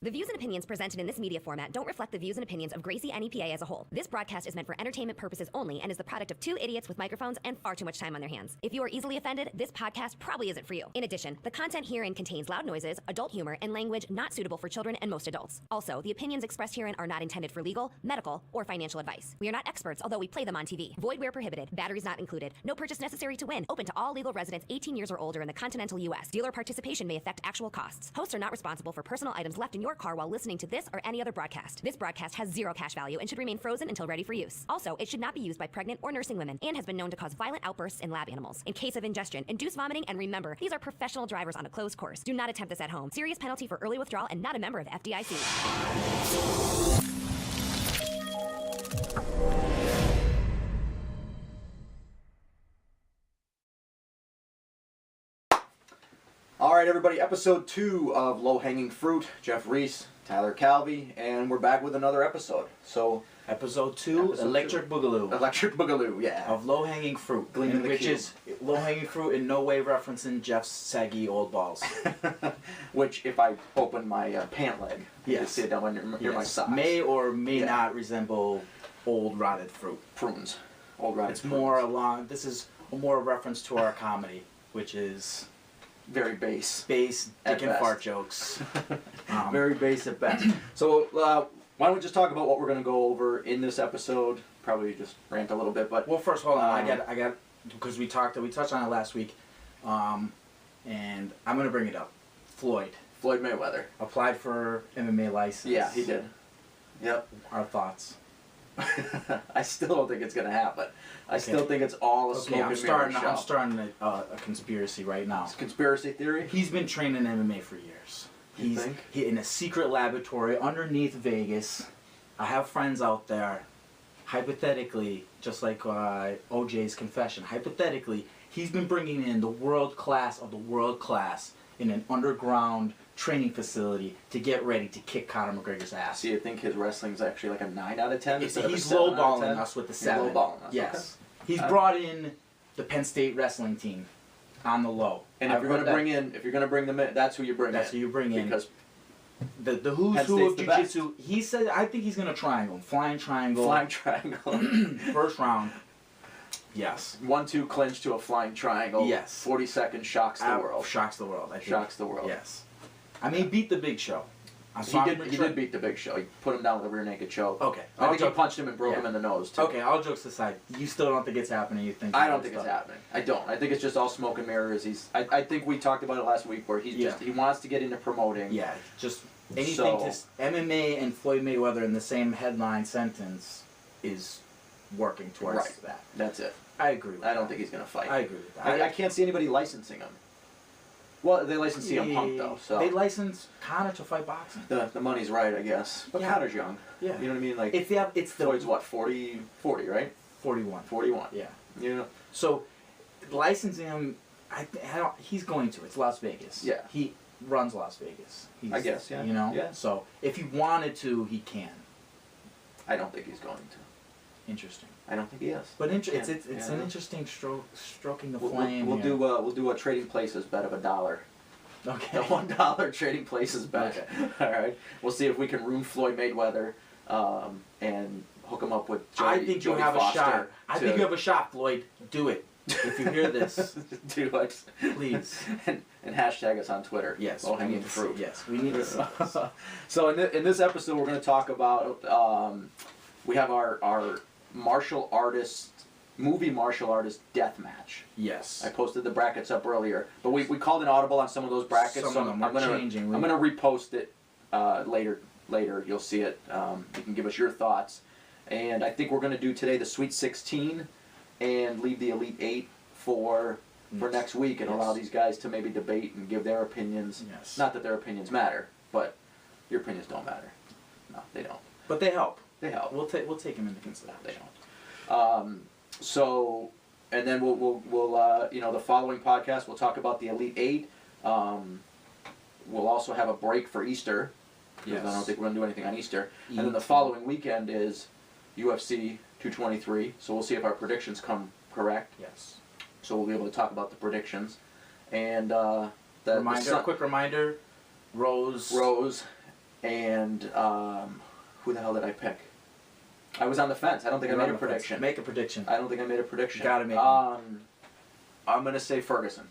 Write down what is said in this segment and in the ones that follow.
The views and opinions presented in this media format don't reflect the views and opinions of Gracie NEPA as a whole. This broadcast is meant for entertainment purposes only and is the product of two idiots with microphones and far too much time on their hands. If you are easily offended, this podcast probably isn't for you. In addition, the content herein contains loud noises, adult humor, and language not suitable for children and most adults. Also, the opinions expressed herein are not intended for legal, medical, or financial advice. We are not experts, although we play them on TV. Void where prohibited. Batteries not included. No purchase necessary to win. Open to all legal residents 18 years or older in the continental U.S. Dealer participation may affect actual costs. Hosts are not responsible for personal items left in your car while listening to this or any other broadcast. This broadcast has zero cash value and should remain frozen until ready for use. Also, it should not be used by pregnant or nursing women and has been known to cause violent outbursts in lab animals. In case of ingestion, induce vomiting, and remember, these are professional drivers on a closed course. Do not attempt this at home. Serious penalty for early withdrawal and not a member of the FDIC. All right, everybody, episode 2 of Low Hanging Fruit. Jeff Reese, Tyler Calvey, and we're back with another episode. So, episode 2, Electric Boogaloo. Electric Boogaloo, yeah. Of Low Hanging Fruit, which is Low Hanging Fruit in no way referencing Jeff's saggy old balls. Which, if I open my pant leg, you can see it down near my socks. May or may not resemble old rotted fruit. Prunes. Old rotted It's prunes. more along, this is more a reference to our comedy, which is very base. Base, At dick and best. fart jokes. Very base at best. So, why don't we just talk about what we're going to go over in this episode? Probably just rant a little bit, but... Well, first, hold on. I got, because we touched on it last week, and I'm going to bring it up. Floyd Mayweather. applied for MMA license. Yeah, he did. Yep. Our thoughts. I still don't think it's going to happen. I still think it's all a smoke and mirror show. I'm starting a conspiracy right now. It's a conspiracy theory? He's been training MMA for years. You think? He's in a secret laboratory underneath Vegas. I have friends out there. Hypothetically, just like OJ's confession, hypothetically, he's been bringing in the world class of the world class in an underground training facility to get ready to kick Conor McGregor's ass. So you think his wrestling's actually like a 9 out of 10? He's lowballing us with the 7. He's lowballing us, yes. okay. He's brought in the Penn State wrestling team on the low. And if you're going to bring them in, that's who you bring in. That's who you bring in. Because the who's who of jiu-jitsu, he said, I think he's going to triangle him. Flying triangle. Flying triangle. First round. Yes. 1-2 clinch to a flying triangle. Yes. 40 seconds shocks the world. Shocks the world, I think. Shocks the world. Yes. I mean, beat the Big Show. He did beat the Big Show. He put him down with a rear naked choke. Okay. I think he punched him and broke him in the nose, too. Okay, all jokes aside, you still don't think it's happening? You think? I don't think it's happening. I don't. I think it's just all smoke and mirrors. I think we talked about it last week where he wants to get into promoting. Yeah, just anything to MMA and Floyd Mayweather in the same headline sentence is working towards that. That's it. I agree with that. I don't think he's going to fight. I agree with that. I can't see anybody licensing him. Well, they license CM Punk, though. So they license Conor to fight boxing. The money's right, I guess. But Conor's young. Yeah. You know what I mean? Like, it's Floyd's what, 40, right? 41. 41. Yeah. You know? So, licensing him, he's going to. It's Las Vegas. Yeah. He runs Las Vegas. I guess, yeah. You know? Yeah. So, if he wanted to, he can. I don't think he's going to. Interesting. I don't think he is. But it's an interesting stroking the flame. We'll do a trading places bet of $1. Okay. The $1 trading places bet. Okay. All right. We'll see if we can ruin Floyd Mayweather and hook him up with Jody, I think you have a shot. I think you have a shot, Floyd. Do it. If you hear this, do it, please. And hashtag us on Twitter. Yes. Low Hanging Fruit. Yes. We need to see this. So in this episode, we're going to talk about we have our movie martial artist death match. Yes. I posted the brackets up earlier, but we called an audible on some of those brackets. Some of them are changing. I'm going to repost it later. You'll see it. You can give us your thoughts. And I think we're going to do today the Sweet 16 and leave the Elite 8 for next week and allow these guys to maybe debate and give their opinions. Yes. Not that their opinions matter, but your opinions don't matter. No, they don't. But they help. They help. We'll take them into consideration. They don't. So, and then we'll the following podcast we'll talk about the Elite 8. We'll also have a break for Easter. Yes. I don't think we're going to do anything on Easter. And then the following weekend is UFC 223. So we'll see if our predictions come correct. Yes. So we'll be able to talk about the predictions. And quick reminder, Rose and who the hell did I pick? I was on the fence. I don't think I made a prediction. Make a prediction. I don't think I made a prediction. Gotta make one. I'm gonna say Ferguson.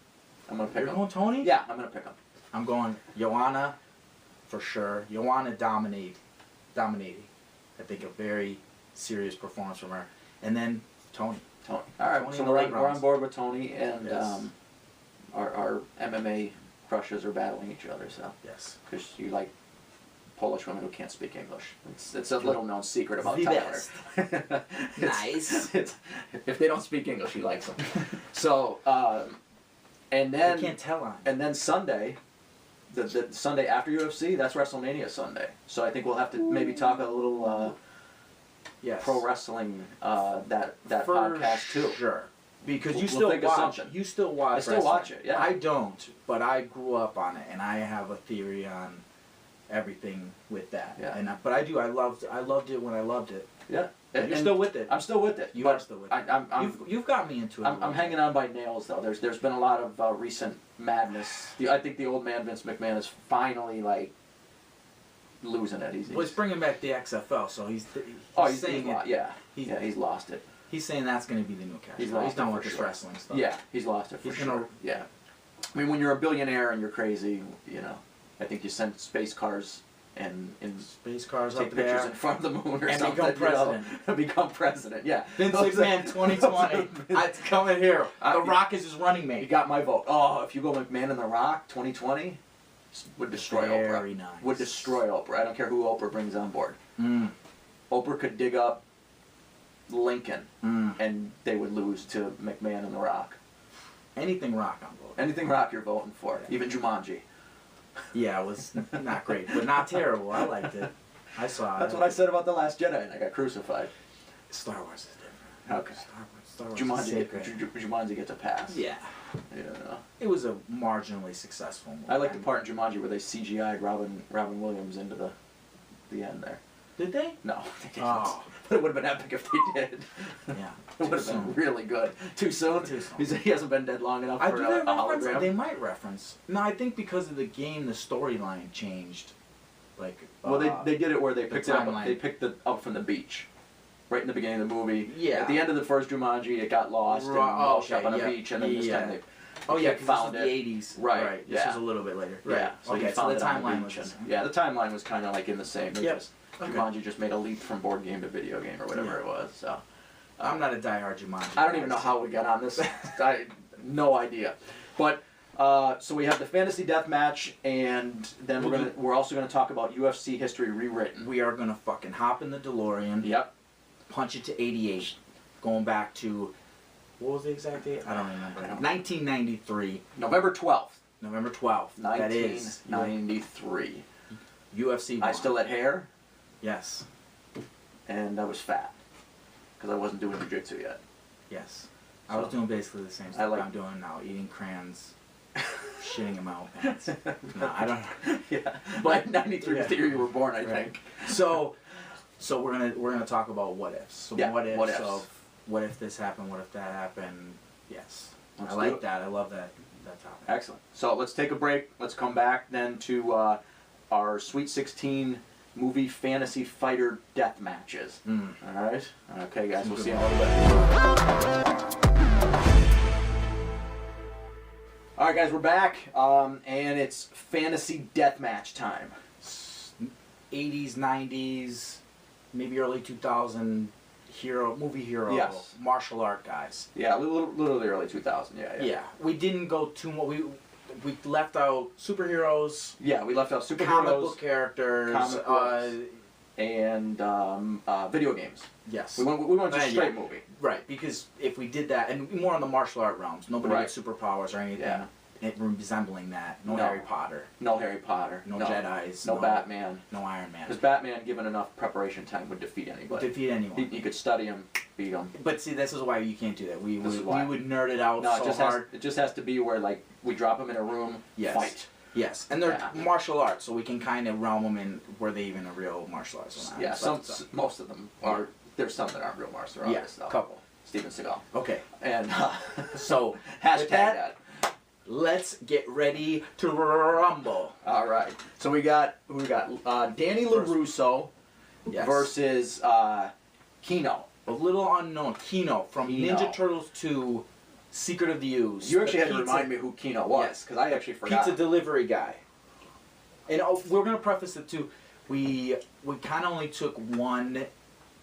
I'm gonna pick You're him. going Tony? Yeah, I'm gonna pick him. I'm going Joanna, for sure. Joanna dominating. I think a very serious performance from her. And then Tony. All right, Tony so in the we're late on rounds. board with Tony, and Yes. our MMA crushes are battling each other. So Yes. because you like Polish women who can't speak English. It's a little known secret about The Tyler. best. Nice. If they don't speak English, he likes them. So and You then can't tell on. and then Sunday, the Sunday after UFC, that's WrestleMania Sunday. So I think we'll have to maybe talk a little Yes. pro wrestling that For podcast too. Sure. Because you We'll still think of watch. something. You still watch. I still wrestling. watch it, yeah. I don't, but I grew up on it, and I have a theory on everything with that. Yeah. And but I do. I loved it when I loved it. Yeah. And you're still with it. I'm still with it. You but are still with it. You've got me into it. I'm hanging on by nails though. There's been a lot of recent madness. I think the old man Vince McMahon is finally like losing it. Well, he's bringing back the XFL, so he's saying it. Yeah. He's lost it. He's saying that's going to be the new cash. He's cow. lost He's done it with for this sure. wrestling stuff. Yeah, he's lost it for He's sure. gonna- Yeah. I mean, when you're a billionaire and you're crazy, you know, I think you send space cars and Space cars take up pictures there. in front of the moon or And something. become president. You know, become president. Yeah. Vince Those are- McMahon 2020. It's coming here. The Rock is his running You mate. got my vote. Oh, if you go McMahon and The Rock, 2020, would destroy Very Oprah. nice. Would destroy Oprah. I don't care who Oprah brings on board. Mm. Oprah could dig up Lincoln, Mm. and they would lose to McMahon and The Rock. Anything Rock on board. Anything Rock you're voting for, Yeah. even Jumanji. Yeah, it was not great, but not terrible. I liked it. I saw That's it. what I said about The Last Jedi, and I got crucified. Star Wars is different. Okay. Star Wars is sacred. Jumanji gets a pass. Yeah. Yeah. It was a marginally successful movie. I like the part in Jumanji where they CGI'd Robin Williams into the end there. Did they? No, they didn't. Oh. But it would have been epic if they did. Yeah. It would have been really good. Too soon? Too soon. He hasn't been dead long enough I for do a that reference. hologram. They might reference. No, I think because of the game, the storyline changed. Like. Well, they did it where they the picked it up. timeline. They picked it up from the beach, right in the beginning of the movie. Yeah. At the end of the first Jumanji, it got lost and washed up on a beach, and then this time they Oh yeah, kid because found this was it. the 80s. Right, This yeah. was a little bit later. Yeah. Right. So Okay. he So found the it on timeline beach was. and- yeah, the timeline was kind of like in the same. They Yep. just Okay. Jumanji just made a leap from board game to video game or whatever Yeah. it was. So I'm not a diehard Jumanji. I don't even know how we got on this. No idea. But so we have the fantasy death match, and then we're also gonna talk about UFC history rewritten. We are gonna fucking hop in the DeLorean. Yep. Punch it to 88, going back to what was the exact date? I don't remember. 1993, November 12th, November 12th. That is 1993. UFC. I one. still had hair, Yes. and I was fat because I wasn't doing jiu-jitsu yet. Yes. I was So, doing basically the same I stuff like- I'm doing now, eating crayons, shitting in my own pants. No, I don't. Yeah, but 93 Yeah. was the year you were born, I Right. think. So we're gonna talk about what ifs. So Yeah, what ifs, what ifs. of what if this happened, what if that happened. Yes. Let's I do like it. that. I love that topic. Excellent. So let's take a break. Let's come back then to our Sweet 16 movie fantasy fighter death matches. Mm. All right. Okay, guys. We'll see you in a Good little bit. All right, guys. We're back, and it's fantasy death match time. 80s, 90s, maybe early 2000 movie hero, Yes. martial art guys. Yeah, literally early 2000. Yeah. Yeah, we didn't go too much. We left out superheroes, Yeah, we left out comic superheroes book characters, comic books. And video games. yes. We went just straight yeah. movie. Right, because if we did that, and more on the martial art realms, nobody Right. with superpowers or anything Yeah. resembling that. No No. Harry Potter, No Harry Potter. no Jedis, No Batman. no Iron Man. Because Batman, given enough preparation time, would defeat Would anybody. defeat anyone. He could study him, beat him. But see, this is why you can't do that. We This is would why. nerd it out No, so hard. it just has to be where like we drop him in a room, Yes. fight. Yes, and they're Yeah. martial arts, so we can kind of realm them in were they even a real martial artist or not. Yeah, But, most of them are. There's some that aren't real martial artists. yeah, though. couple. Steven Seagal. Okay, And so hashtag with that, that. let's get ready to rumble. All right. So we got Danny LaRusso Yes. versus Kino. A little unknown. Kino from Kino. Ninja Turtles to Secret of the Ooze. You actually The had to pizza- remind me who Kino was, Yes. because I actually forgot. Pizza delivery guy. And we're gonna preface it too. We kind of only took one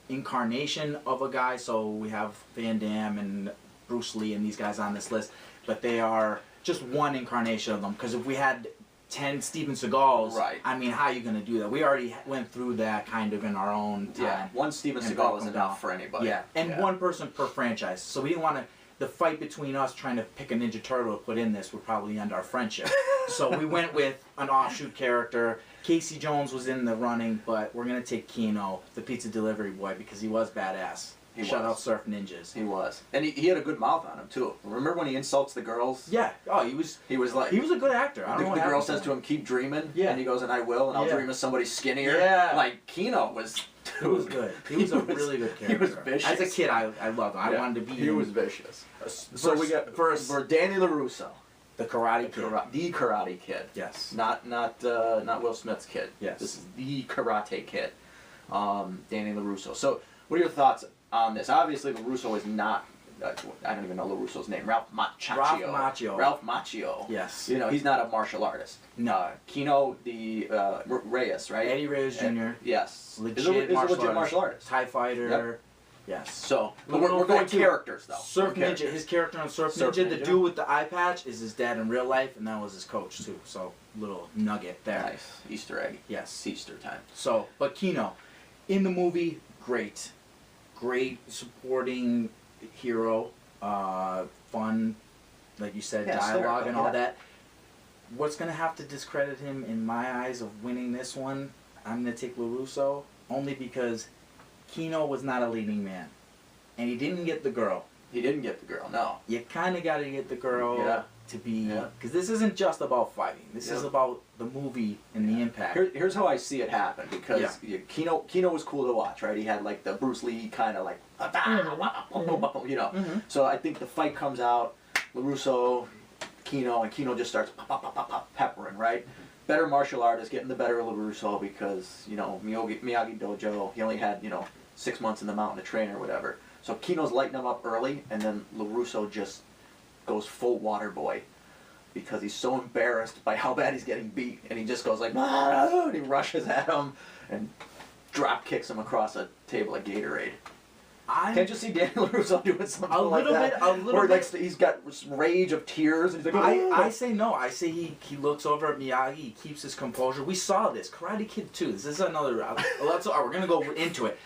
incarnation of a guy, so we have Van Damme and Bruce Lee and these guys on this list, but they are just one incarnation of them. Because if we had 10 Steven Seagals, Right. I mean, how are you gonna do that? We already went through that kind of in our own time. Yeah, one Steven and Seagal broke is them enough down. for anybody. Yeah, and one person per franchise. So we didn't want to. The fight between us trying to pick a Ninja Turtle to put in this would probably end our friendship. So we went with an offshoot character. Casey Jones was in the running, but we're gonna take Kino, the pizza delivery boy, because he was badass. Shout out Surf Ninjas. He was, and he had a good mouth on him too. Remember when he insults the girls? Yeah. Oh, he was. He was like, He was a good actor. I don't know what the girl happened says to him, "Keep dreaming," Yeah. and he goes, "And I will, and I'll Yeah. dream of somebody skinnier." Yeah. Like Kino was. He was good. He was a really good character. He was vicious. As a kid, I loved him. I wanted to be. He him. was vicious. So First- we got first for Danny LaRusso, the Karate Kid. the Karate Kid. Yes. Not Will Smith's kid. Yes. This is the Karate Kid. Danny LaRusso. So, what are your thoughts on this? Obviously, LaRusso is not. I don't even know LaRusso's name. Ralph Macchio. Ralph Macchio. Yes. You know, he's not a martial artist. No. Kino the Reyes, right? Eddie Reyes Jr. Yes. Legit is a legit martial artist. TIE fighter. Yep. Yes. So, but We're we're going to characters though. Surf We're Ninja. characters. His character on Surf Surf Ninja, the Ninja. dude with the eye patch, is his dad in real life, and that was his coach too. So little nugget there. Nice Easter egg. Yes. It's Easter time. So, but Kino, in the movie, great supporting hero, fun, like you said, Yeah, dialogue hysterical, and all yeah. that. What's gonna have to discredit him in my eyes of winning this one? I'm gonna take LaRusso only because Kino was not a leading man, and he didn't get the girl. He didn't get the girl. No. You kind of got to get the girl Yeah. to be, Yeah. because this isn't just about fighting. This is Yeah. about the movie and the impact. Here's how I see it happen, because Yeah. Kino was cool to watch, right? He had like the Bruce Lee kind of like, you know. Mhm. So I think the fight comes out, LaRusso, Kino, and Kino just starts peppering, right? Better martial artist getting the better of LaRusso because, you know, Miyagi Dojo, he only had, 6 months in the mountain to train or whatever. So Kino's lighting him up early, and then LaRusso just goes full water boy because he's so embarrassed by how bad he's getting beat, and he just goes like, "Ah," and he rushes at him and drop kicks him across a table of Gatorade. Can't you see Daniel LaRusso doing something A like little that? bit, a little Where bit. like he's got rage of tears, and he's like, I say no. I say he looks over at Miyagi. He keeps his composure. We saw this Karate Kid 2. This is another. We're gonna go into it.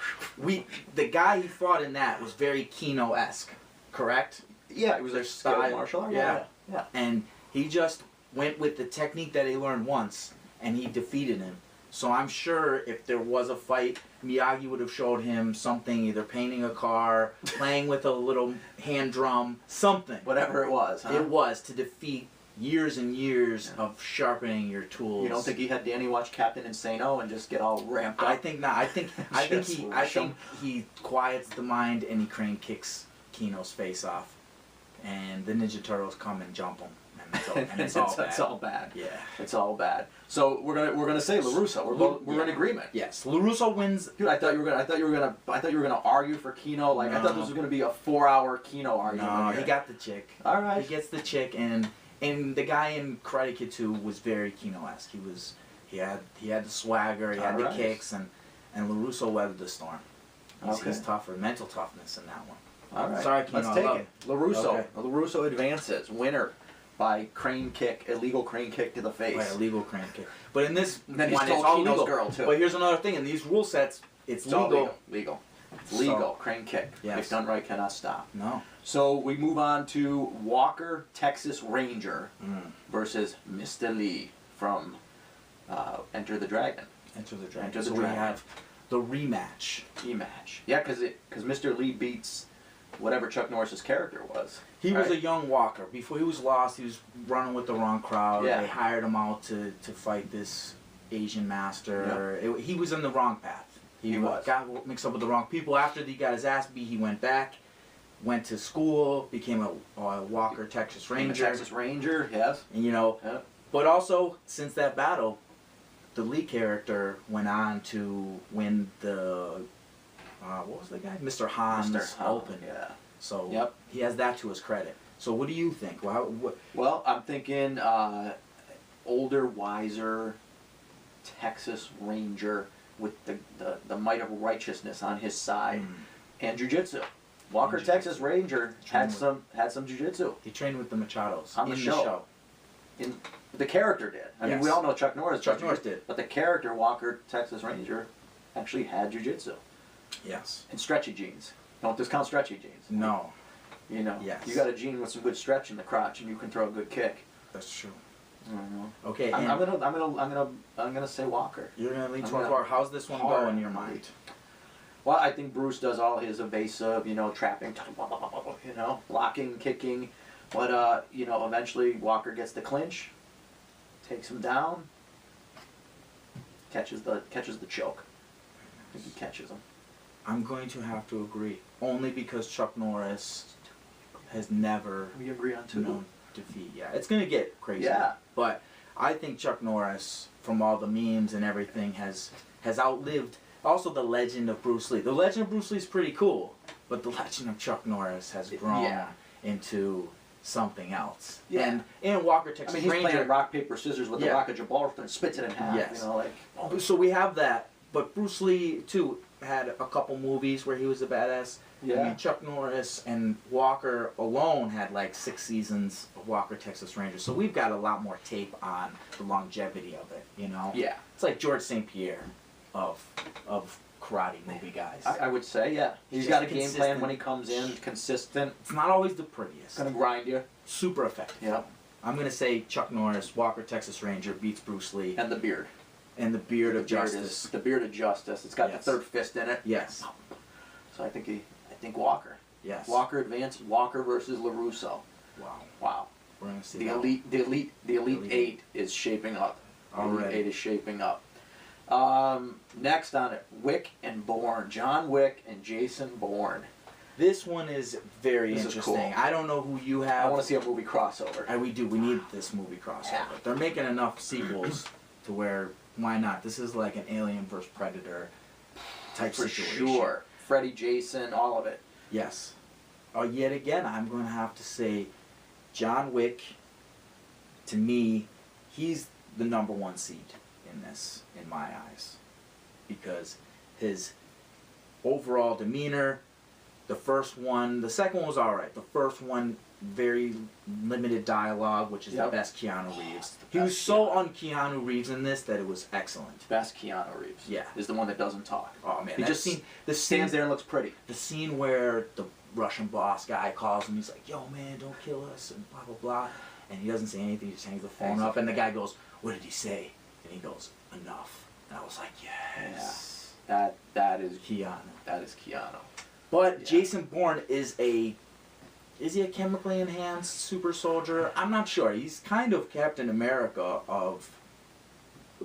The guy he fought in that was very Kino-esque, correct? yeah, it was a style martial art. Yeah. Yeah. And he just went with the technique that he learned once, and he defeated him. So I'm sure if there was a fight, Miyagi would have showed him something, either painting a car, playing with a little hand drum, something. Whatever it was, huh? It was to defeat years and years of sharpening your tools. You don't think he had Danny watch Captain Insano and just get all ramped up? I think not. I think Just rush him. he quiets the mind and he crane kicks Kino's face off, and the Ninja Turtles come and jump him, and it's all bad. It's all bad. Yeah. It's all bad. So we're gonna say LaRusso. We're in agreement. Yes, LaRusso wins. Dude, I thought you were gonna argue for Kino. Like I thought this was gonna be a 4-hour Kino argument. No, here. he got the chick. All right. He gets the chick, and the guy in Karate Kid 2 was very Kino-esque. He had the swagger, he had the Alright. kicks, and LaRusso weathered the storm. He's Okay. tougher, mental toughness in that one. All right. Sorry, Kino, Let's I take love it. LaRusso. Okay. LaRusso advances. Winner by illegal crane kick to the face. Right, illegal crane kick. But in this And then he one, stole it's all Kino's legal. girl, too. But here's another thing: in these rule sets, it's It's all legal. legal. It's So- legal. Crane kick. Yes. If done right, cannot stop. No. So we move on to Walker, Texas Ranger versus Mr. Lee from Enter the Dragon. Enter the Dragon. Enter the so Dragon. we have the rematch. Rematch. Yeah, because Mr. Lee beats whatever Chuck Norris's character was. He was right? a young Walker. Before he was lost, he was running with the wrong crowd. Yeah. They hired him out to fight this Asian master. He was in the wrong path. He was. Got mixed up with the wrong people. After he got his ass beat, he went back, went to school, became a Walker Texas Ranger. Texas Ranger, yes. And, you know, Yep. but also since that battle, the Lee character went on to win the what was the guy? Mr. Han's Open. Yeah. So Yep. he has that to his credit. So what do you think? Well, I'm thinking older, wiser Texas Ranger with the might of righteousness on his side, and jiu-jitsu. Walker Texas Ranger had some jiu-jitsu. He trained with the Machados On the show. The character did. I mean, we all know Chuck Norris. Chuck Norris did. But the character Walker Texas Ranger actually had jiu-jitsu Yes. and stretchy jeans. Don't discount stretchy jeans. No. You know, Yes. you got a jean with some good stretch in the crotch, and you can throw a good kick. That's true. Mm-hmm. Okay. I'm gonna say Walker. You're gonna lean I'm toward gonna- Walker. How's this one go in your mind? Well, I think Bruce does all his evasive, trapping, blocking, kicking, but eventually Walker gets the clinch, takes him down, catches the choke. I think he catches him. I'm going to have to agree, only because Chuck Norris has never We agree on two. known defeat. Yeah, it's gonna get crazy. Yeah. But I think Chuck Norris, from all the memes and everything, has outlived also the legend of Bruce Lee. The legend of Bruce Lee is pretty cool, but the legend of Chuck Norris has grown Yeah. into something else. Yeah. And Walker Texas I mean, he's Ranger. playing rock, paper, scissors with the Yeah. Rock of Gibraltar and spits it in half. Yes. Like, So we have that, but Bruce Lee too had a couple movies where he was a badass. Yeah. I mean, Chuck Norris and Walker alone had like 6 seasons of Walker Texas Ranger. So we've got a lot more tape on the longevity of it. Yeah. It's like George St. Pierre of karate movie guys. I would say, yeah. He's Just got a game consistent. plan when he comes in, consistent, It's not always the prettiest. gonna grind you. Super effective. Yeah. I'm gonna say Chuck Norris, Walker Texas Ranger beats Bruce Lee, And the beard. and the Beard of The beard Justice. the beard of justice. It's got Yes. the third fist in it. Yes. So I think Walker. Yes. Walker advanced. Walker versus LaRusso. Wow. Wow. We're gonna see The that one. elite Elite eight is shaping up. Already. Elite 8 is shaping up. Next on it, Wick and Bourne. John Wick and Jason Bourne. This one is very This is interesting. cool. I don't know who you have. I want to see a movie crossover. We do. We need this movie crossover. Yeah. They're making enough sequels to where why not? This is like an Alien vs Predator type For situation. sure. Freddy, Jason, all of it. Yes. Yet again, I'm going to have to say, John Wick. To me, he's the number 1 seed in this, in my eyes, because his overall demeanor. The second one was alright. The first one, very limited dialogue, which is Yep. the best Keanu Reeves. The He was best so Keanu. un-Keanu Reeves in this that it was excellent. Best Keanu Reeves. Yeah. Is the one that doesn't talk. Oh man, He that just scene, stands there and looks pretty. the scene where the Russian boss guy calls him, he's like, "Yo man, don't kill us," and blah blah blah, and he doesn't say anything. He just hangs the phone up, and the guy goes, "What did he say?" And he goes, "Enough." And I was like, "Yes, That is Keanu." That is Keanu. But Yeah. Jason Bourne is he a chemically enhanced super soldier? I'm not sure. He's kind of Captain America of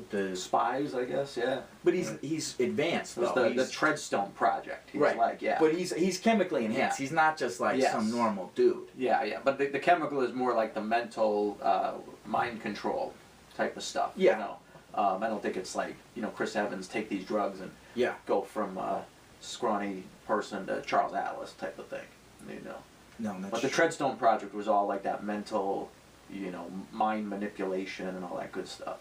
the, Spies, I guess. Yeah. but he's advanced It was though. the He's- Treadstone Project. He's right. like, yeah. But he's chemically enhanced. Yeah. He's not just like Yes. some normal dude. Yeah. But the chemical is more like the mental mind control type of stuff. Yeah. I don't think it's like, Chris Evans take these drugs and Yeah. go from scrawny person to Charles Atlas type of thing. No, that's But the true. Treadstone Project was all like that mental, mind manipulation and all that good stuff.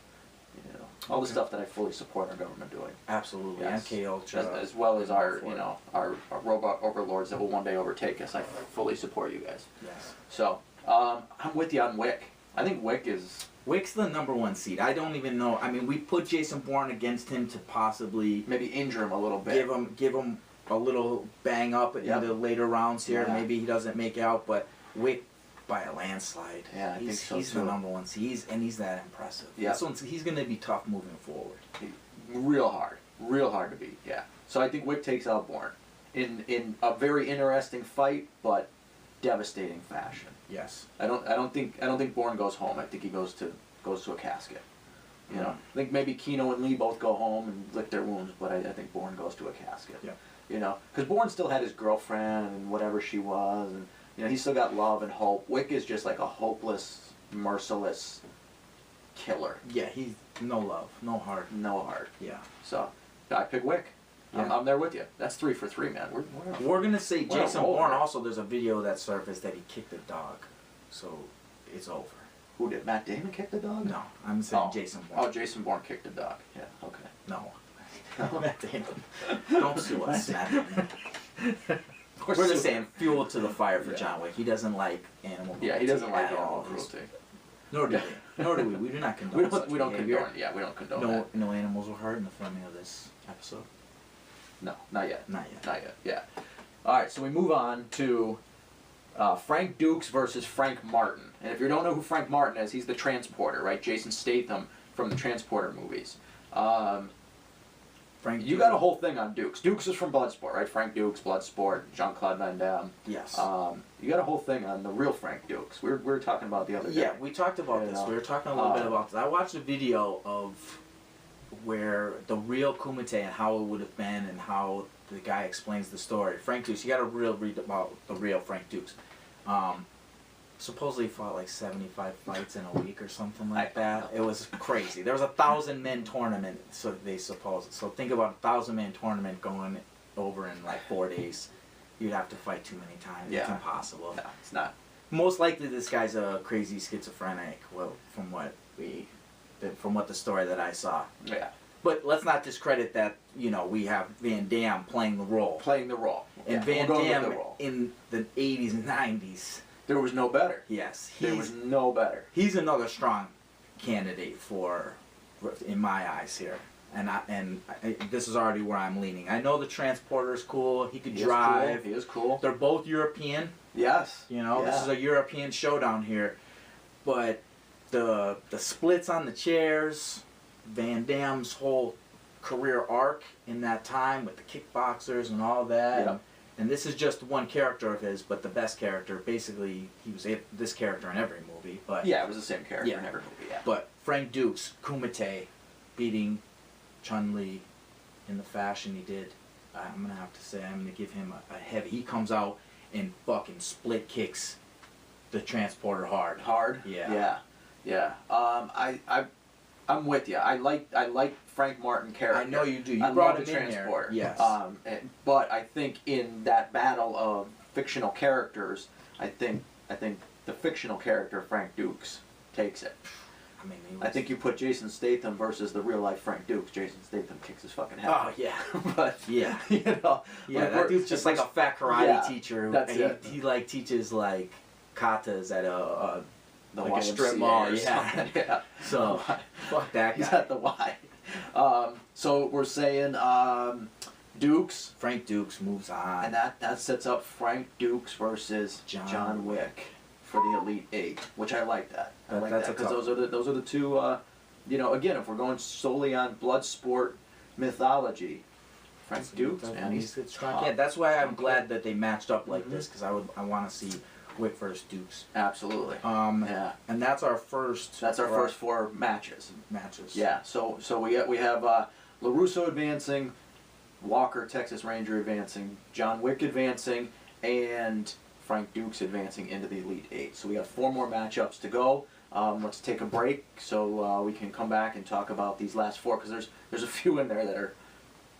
All the Okay. stuff that I fully support our government doing. Absolutely. Yes. MK Ultra. As well as our, for it. our robot overlords that will one day overtake us. I fully support you guys. Yes. So, I'm with you on Wick. I think Wick is Wick's the number 1 seed. I don't even know. I mean, we put Jason Bourne against him to possibly maybe injure him a little bit. give him a little bang up Yep. in the later rounds here. Yeah. Maybe he doesn't make out, but Wick by a landslide. Yeah, I think so, He's too. the number 1 seed. He's that impressive. Yeah. He's going to be tough moving forward. Real hard to beat. Yeah. So I think Wick takes out Bourne in a very interesting fight, but devastating fashion. Yes. I don't think Bourne goes home. I think he goes to a casket. I think maybe Keno and Lee both go home and lick their wounds, but I think Bourne goes to a casket. Yeah. You know, because Bourne still had his girlfriend and whatever she was, and you know, he still got love and hope. Wick is just like a hopeless, merciless killer. Yeah, he's no love, no heart. No heart. Yeah. So, I pick Wick. Yeah. I'm there with you. That's 3 for 3, man. We're gonna say we're Jason rolling, Bourne. man. Also, there's a video that surfaced that he kicked a dog, so it's over. Who did Matt Damon kick the dog? No, I'm saying Jason Bourne. Oh, Jason Bourne kicked the dog. Yeah. Okay. No. Matt Damon. Don't sue us, Matt Damon. We're We're just saying fuel to the fire for Yeah. John Wick. He doesn't like animal cruelty. Yeah, he doesn't like at animal all. cruelty. Nor do we. Nor do we. We do not condone such We don't behavior. condone. Yeah, we don't condone No, that. no animals were hurt in the filming of this episode. No, not yet. Not yet. Not yet. Yeah. All right, so we move on to Frank Dukes versus Frank Martin. And if you don't know who Frank Martin is, he's the transporter, right? Jason Statham from the Transporter movies. Frank. You got a whole thing on Dukes. Dukes is from Bloodsport, right? Frank Dukes, Bloodsport, Jean-Claude Van Damme. Yes. You got a whole thing on the real Frank Dukes. We were talking about the other day. Yeah, we talked about this. We were talking a little bit about this. I watched a video of where the real Kumite and how it would have been and how the guy explains the story. Frank Dukes, you got to read about the real Frank Dukes. Supposedly fought like 75 fights in a week or something like that. It was crazy. There was a 1,000-man tournament, so they suppose. So think about a 1,000-man tournament going over in like 4 days. You'd have to fight too many times. Yeah. It's impossible. No, it's not. Most likely, this guy's a crazy schizophrenic. Well, from what the story that I saw. Yeah. But let's not discredit that. You know, we have Van Damme playing the role, Playing the role. and Yeah, Van we'll go with Damme the role. in the 80s and 90s. There was no better. Yes, There was no better. he's another strong candidate in my eyes here. And this is already where I'm leaning. I know the transporter's cool. He could drive. He is cool. They're both European. Yes. You know, Yeah. this is a European showdown here. But the splits on the chairs, Van Damme's whole career arc in that time with the kickboxers and all that. Yep. And this is just one character of his, but the best character. Basically, he was this character in every movie. But Yeah, it was the same character Yeah. in every movie. Yeah. But Frank Dukes, Kumite, beating Chun-Li in the fashion he did. I'm gonna have to say I'm gonna give him a heavy. He comes out and fucking split kicks the transporter hard. Hard. Yeah. Yeah. I'm with you. I like Frank Martin character. I know you do. You I brought love him the in transporter. there. Yes. But I think in that battle of fictional characters, I think the fictional character Frank Dukes takes it. I mean, I think you put Jason Statham versus the real life Frank Dukes. Jason Statham kicks his fucking head. Oh yeah. But Yeah. you know, Yeah, like that dude's just like a fat karate Yeah, teacher. that's and it. He like teaches like katas at the like a strip YMCA mall. or Yeah. something. Yeah. So fuck that He's guy. at the Y. So we're saying Dukes, Frank Dukes moves on. and that sets up Frank Dukes versus John John Wick for the Elite Eight, which I like that. I like That's that a because tough those are the two. You know, again, if we're going solely on blood sport mythology, Frank Dukes, man, he's strong. tough. Yeah, that's why I'm Okay. glad that they matched up like Mhm. this because I want to see Wick versus Dukes. Absolutely. Yeah, and that's our first. That's our first 4 matches. matches. Yeah. So we have LaRusso advancing, Walker Texas Ranger advancing, John Wick advancing, and Frank Dukes advancing into the Elite Eight. So we got 4 more matchups to go. Let's take a break so we can come back and talk about these last 4 because there's a few in there that are,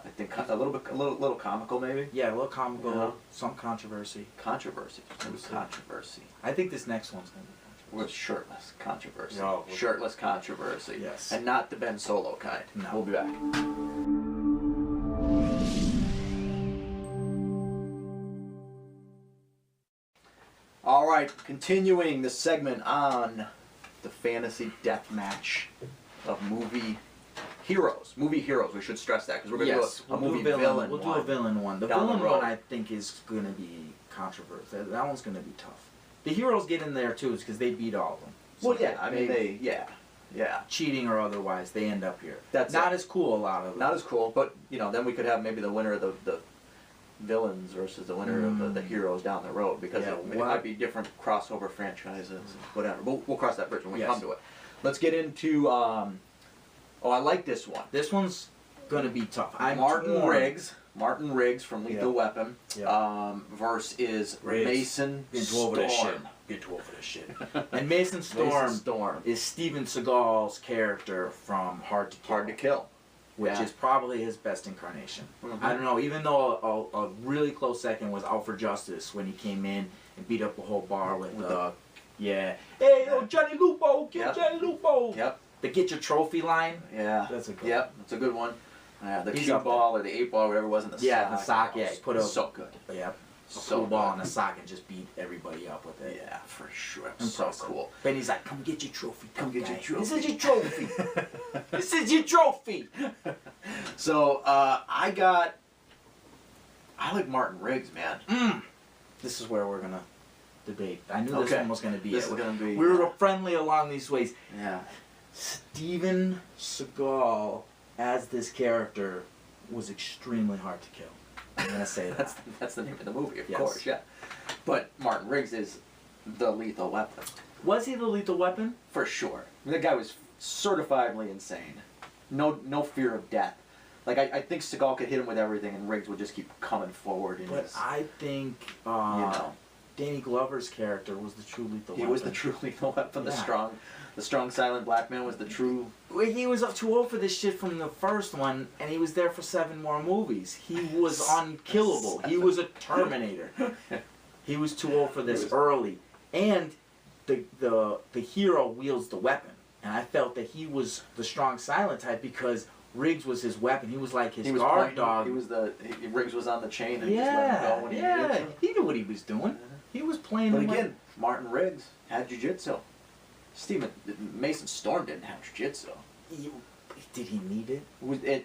I think, a little comical maybe. Yeah, a little comical, Yeah. some controversy. Controversy. We'll see. Controversy. I think this next one's gonna be With controversial. shirtless controversy. Oh, Shirtless controversy. Yes. And not the Ben Solo kind. No. We'll be back. All right, continuing the segment on the fantasy death match of movie heroes. Movie heroes, we should stress that because we're going to Yes, do a we'll movie do a villain. We'll one. do a villain one. The down the villain road. one I think is gonna be controversial. That one's gonna be tough. The heroes get in there too, because they beat all of them. Well, So yeah, I mean, yeah. cheating or otherwise, they end up here. That's not it. as cool. A lot of them. Not as cool, but, you know, then we could have maybe the winner of the villains versus the winner of the heroes down the road because Yeah, it might be different crossover franchises, whatever. We'll cross that bridge when we Yes. come to it. Let's get into, I like this one. This one's gonna be tough. I'm Martin torn. Riggs from Lethal Weapon, versus Riggs. Mason Get over this shit. Storm. Get over this shit. And Mason Storm is Steven Seagal's character from Hard to Kill. Hard to Kill. Which is probably his best incarnation. I don't know, even though a really close second was Out for Justice when he came in and beat up the whole bar with hey, yo, Johnny Lupo, get Johnny Lupo. Yep. The get your trophy line. Yeah. That's a good one. That's a good one. The He's cue up ball or the 8-ball, whatever it was in the sock. Yeah, the sock, It was put a so good. Yep. So cool ball good. in a sock and just beat everybody up with it. Yeah, for sure. Impressive. So cool. Then he's like, come get your trophy. Come get your trophy. This is your trophy. This is your trophy. So, I like Martin Riggs, man. This is where we're going to debate. I knew this one was going to be This it. is going to be... We were friendly along these ways. Yeah. Steven Seagal as this character was extremely hard to kill. I'm going to say that. That's the name of the movie, of Yes. course, yeah. But Martin Riggs is the Lethal Weapon. Was he the Lethal Weapon? For sure. The guy was certifiably insane. No fear of death. Like, I think Seagal could hit him with everything, and Riggs would just keep coming forward. But I think Danny Glover's character was the true Lethal Weapon. He was the true Lethal Weapon. Yeah. The strong, silent black man was the true... He was up too old for this shit from the first one, and he was there for 7 more movies. He was unkillable. He was a Terminator. He was too old for this early. And the hero wields the weapon. And I felt that he was the strong, silent type because Riggs was his weapon. He was like his guard dog. Riggs was on the chain and just let him go when he needed to. He knew what he was doing. He was playing. But again, Martin Riggs had jiu-jitsu. Mason Storm didn't have jiu-jitsu. Did he need it?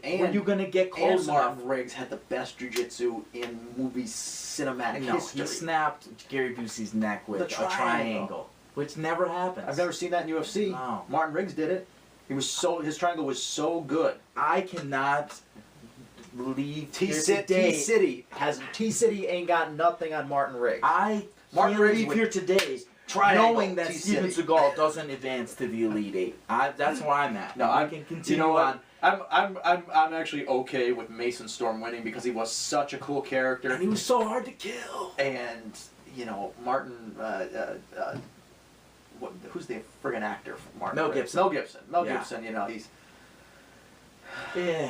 And were you gonna get close and enough? Martin Riggs had the best jiu-jitsu in movie cinematic history. He snapped Gary Busey's neck with a triangle, which never happens. I've never seen that in UFC. No. Martin Riggs did it. His triangle was so good. I cannot believe T-City ain't got nothing on Martin Riggs. Martin Riggs leave here today knowing that Steven T-City. Seagal doesn't advance to the Elite Eight. That's where I'm at. No, I can continue you know what? on. I'm actually okay with Mason Storm winning because he was such a cool character. And he was so hard to kill. And, Martin, who's the friggin' actor for Martin? Mel Riggs? Gibson. Mel Gibson,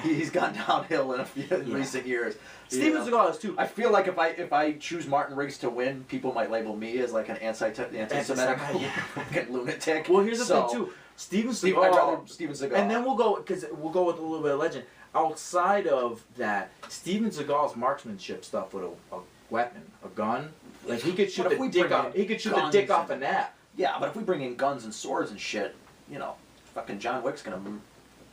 he's gone downhill in recent years. Steven Seagal is too. I feel like if I choose Martin Riggs to win, people might label me as like an anti-Semitic fucking lunatic. Well, here's the thing too. I'd rather Steven Seagal. And then we'll go with a little bit of legend. Outside of that, Steven Seagal's marksmanship stuff with a weapon, a gun, like he could shoot the dick off. He could shoot the dick off a nap. Yeah, but if we bring in guns and swords and shit, fucking John Wick's gonna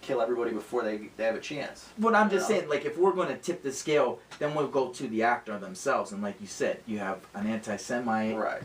kill everybody before they have a chance. But I'm just saying, like, if we're going to tip the scale, then we'll go to the actor themselves. And like you said, you have an anti-Semite, right?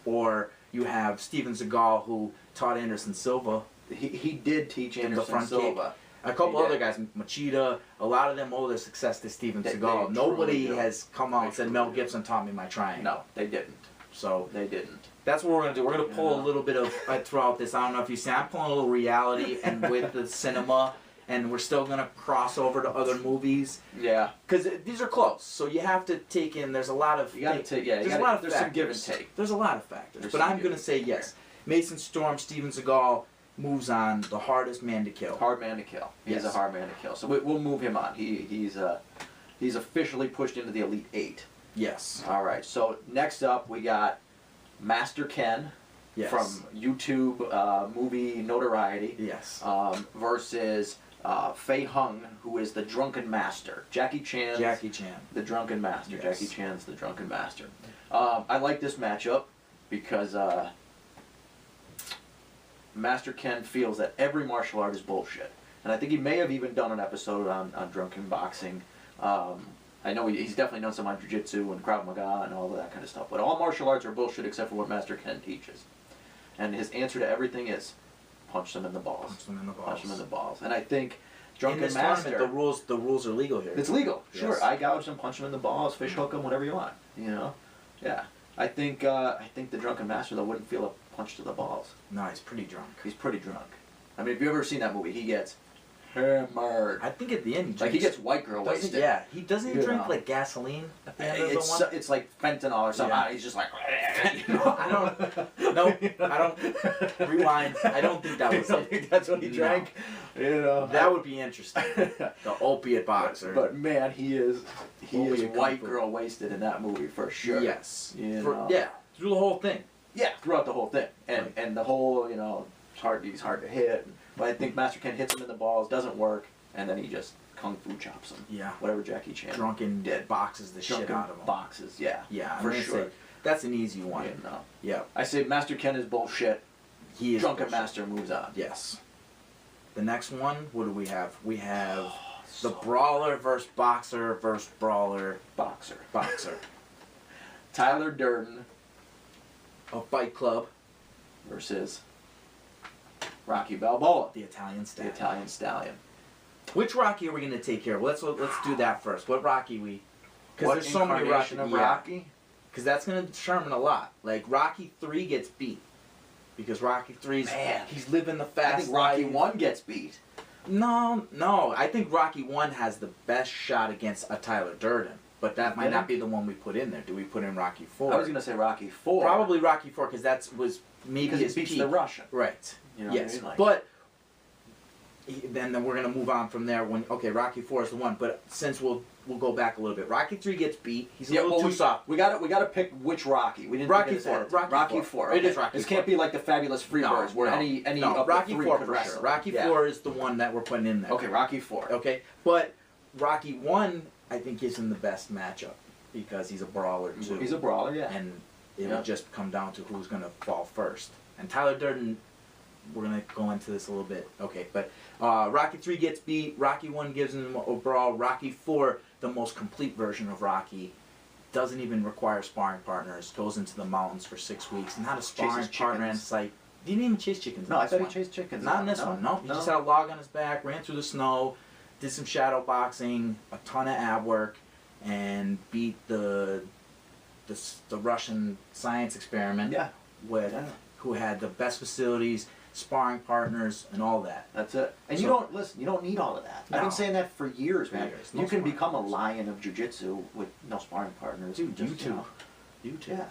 Or you have Steven Seagal, who taught Anderson Silva. He did teach Anderson Silva. A couple other guys, Machida, a lot of them owe their success to Steven Seagal. Nobody has come out and said, Mel Gibson taught me my triangle. No, they didn't. So they didn't. That's what we're going to do. We're going to pull a little bit of, throughout this, I don't know if you see, I'm pulling a little reality and with the cinema, and we're still going to cross over to other movies. Yeah. Because these are close, so you have to take in, there's a lot of... there's some give and take. There's a lot of factors. But I'm going to say yes. Mason Storm, Steven Seagal moves on, the hardest man to kill. Hard man to kill. He's a hard man to kill. So we'll move him on. He's officially pushed into the Elite Eight. Yes. All right. So next up we got Master Ken from YouTube movie notoriety. Yes. Versus Fei Hung, who is the Drunken Master. Jackie Chan. The Drunken Master. Yes. Jackie Chan's the Drunken Master. I like this matchup because Master Ken feels that every martial art is bullshit. And I think he may have even done an episode on drunken boxing. I know he's definitely done some on jiu-jitsu and Krav Maga and all of that kind of stuff. But all martial arts are bullshit except for what Master Ken teaches. And his answer to everything is punch them in the balls. Punch them in the balls. Punch them in the balls. And I think Drunken in this Master... tournament, the rules are legal here. It's legal, yes. Sure. I gouge them, punch them in the balls, fish hook them, whatever you want. Yeah. I think the Drunken Master, though, wouldn't feel a punch to the balls. No, he's pretty drunk. He's pretty drunk. I mean, if you've ever seen that movie, he gets hammered. I think at the end, Like he gets white girl wasted. Yeah, he doesn't You drink know. like gasoline at the end of the one. It's like fentanyl or something. Yeah. He's just like. I don't. No, I don't. Rewind. I don't think that You was don't it. think that's what he No. drank? You know. That would be interesting. The opiate boxer. But man, he is Opiate white kung fu. girl wasted in that movie for sure. Yes. You know. Yeah. Through the whole thing. Yeah, throughout the whole thing, and Right. and the whole he's hard to hit. But I think Master Ken hits him in the balls, doesn't work, and then he just kung fu chops him. Yeah. Whatever Jackie Chan. Drunken did. boxes the shit Drunken out of him. boxes, yeah. Yeah, for I'm gonna sure. say that's an easy one. You know. Yeah. I say Master Ken is bullshit. He is Drunken bullshit. Master moves on. Yes. The next one, what do we have? We have the So- brawler versus boxer versus brawler boxer. boxer. Tyler Durden A Fight Club, versus Rocky Balboa, the Italian the stallion. Italian Stallion. Which Rocky are we gonna take care of? Let's do that first. What Rocky we? Because What there's so many Rocky. incarnation of Yeah. Rocky? Because that's gonna determine a lot. Like Rocky 3 gets beat. Because Rocky 3's Man. he's living the I fast think Rocky life. 1 gets beat. No. I think Rocky 1 has the best shot against a Tyler Durden. But that might not be the one we put in there. Do we put in Rocky 4? I was gonna say Rocky 4. Probably Rocky 4 because that was maybe because his he beats peak. the Russian. Right. You know Yes. what I mean? Like, But then we're gonna move on from there. Rocky 4 is the one. But since we'll go back a little bit. Rocky 3 gets beat. He's a little too soft. We got to pick which Rocky. We didn't Rocky pick it ahead of 4, time. Rocky 4. 4. It okay. is Rocky This 4. can't be like the Fabulous Freebirds where any of Rocky the three 4 could for wrestle. sure. Rocky Yeah. 4 is the one that we're putting in there. Okay, Rocky 4. Okay, but Rocky 1 I think gives him the best matchup because he's a brawler too. He's a brawler, yeah. And it Yeah. would just come down to who's gonna fall first. And Tyler Durden, we're gonna go into this a little bit. Okay, but Rocky 3 gets beat. Rocky 1 gives him a brawl. Rocky 4, the most complete version of Rocky, doesn't even require sparring partners. Goes into the mountains for 6 weeks. Not a sparring Chases partner in chickens. sight. Didn't even chase chickens. No, in I this thought he one. chased chickens. Not in this one. No, he just had a log on his back, ran through the snow, did some shadow boxing, a ton of ab work, and beat the Russian science experiment Yeah, with yeah. who had the best facilities, sparring partners, and all that. That's it. And So- you don't listen. You don't need all of that. I've No. been saying that for years, man. Years. No You can sparring become a partners. lion of jiu-jitsu with no sparring partners. Dude, Just, you too. know, You too. Yeah,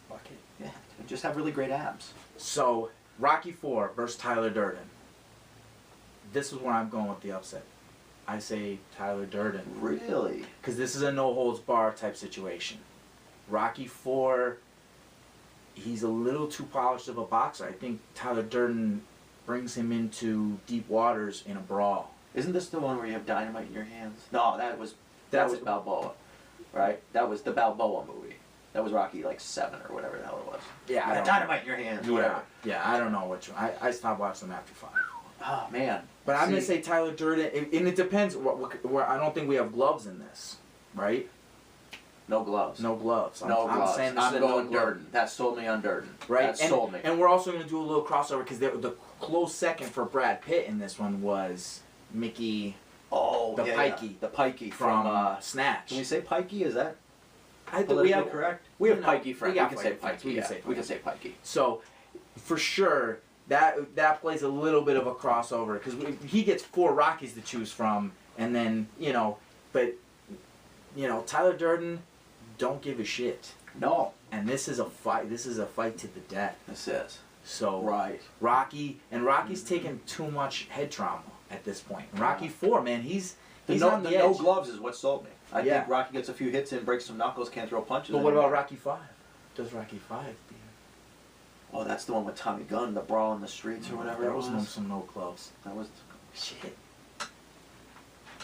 Fuck it. yeah. And just have really great abs. So Rocky 4 versus Tyler Durden. This is where I'm going with the upset. I say Tyler Durden. Really? Because this is a no holds bar type situation. Rocky 4, he's a little too polished of a boxer. I think Tyler Durden brings him into deep waters in a brawl. Isn't this the one where you have dynamite in your hands? No, that was That's- Balboa, right? That was the Balboa movie. That was Rocky like 7 or whatever the hell it was. Yeah, You I got don't- dynamite in your hands. or Yeah, whatever. yeah, I don't know which one. I stopped watching them after 5. Oh man. But I'm gonna See, say Tyler Durden, and it depends. Where I don't think we have gloves in this, right? no gloves. No gloves. No I'm gloves. saying this I'm is a no going glove. Durden. That sold me on Durden. Right, That sold me. and we're also going to do a little crossover because the close second for Brad Pitt in this one was Mickey Oh, the yeah, pikey. yeah. The pikey from from. Snatch. Can we say pikey? Is that I think politically correct? We have no, pikey friends. we got We can say pikey friends. pikey. We can yeah. say We can pikey. say pikey. So, for sure, that plays a little bit of a crossover because he gets 4 Rockies to choose from, and then but Tyler Durden don't give a shit, No, and this is a fight. This is a fight to the death. this is So right. Rocky's taking too much head trauma at this point. Rocky 4, man, he's on The the no edge. gloves is what sold me. I Yeah. think Rocky gets a few hits in, breaks some knuckles, can't throw punches. But what anymore. about Rocky 5? Does Rocky 5? Oh, that's the one with Tommy Gunn, the brawl in the streets or whatever There it was was. some no gloves. That was. Shit.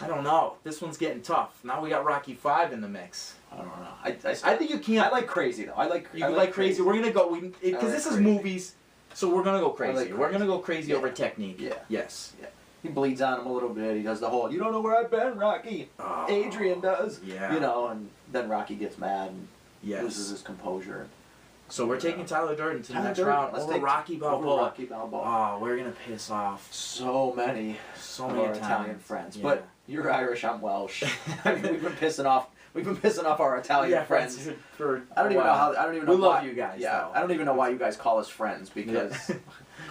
I don't know. This one's getting tough. Now we got Rocky 5 in the mix. I don't know. I think you can't. I like crazy though. I like crazy. We're gonna go because like this is crazy. movies, so we're gonna go crazy. like We're gonna crazy. go crazy Yeah. over technique. Yeah. Yes. He bleeds on him a little bit. He does the whole, you don't know where I've been, Rocky. Oh, Adrian does. Yeah. And then Rocky gets mad and loses Yes. his composure. So we're taking Tyler Durden to the Tyler next Durden. round Let's over take Rocky Balboa. Over Rocky Balboa. Oh, we're gonna piss off So many so of many our Italian friends. Yeah. But you're Irish, I'm Welsh. I mean, we've been pissing off our Italian friends. For I don't even know how. I don't even know. We love why, you guys, Yeah, though. I don't even know why you guys call us friends because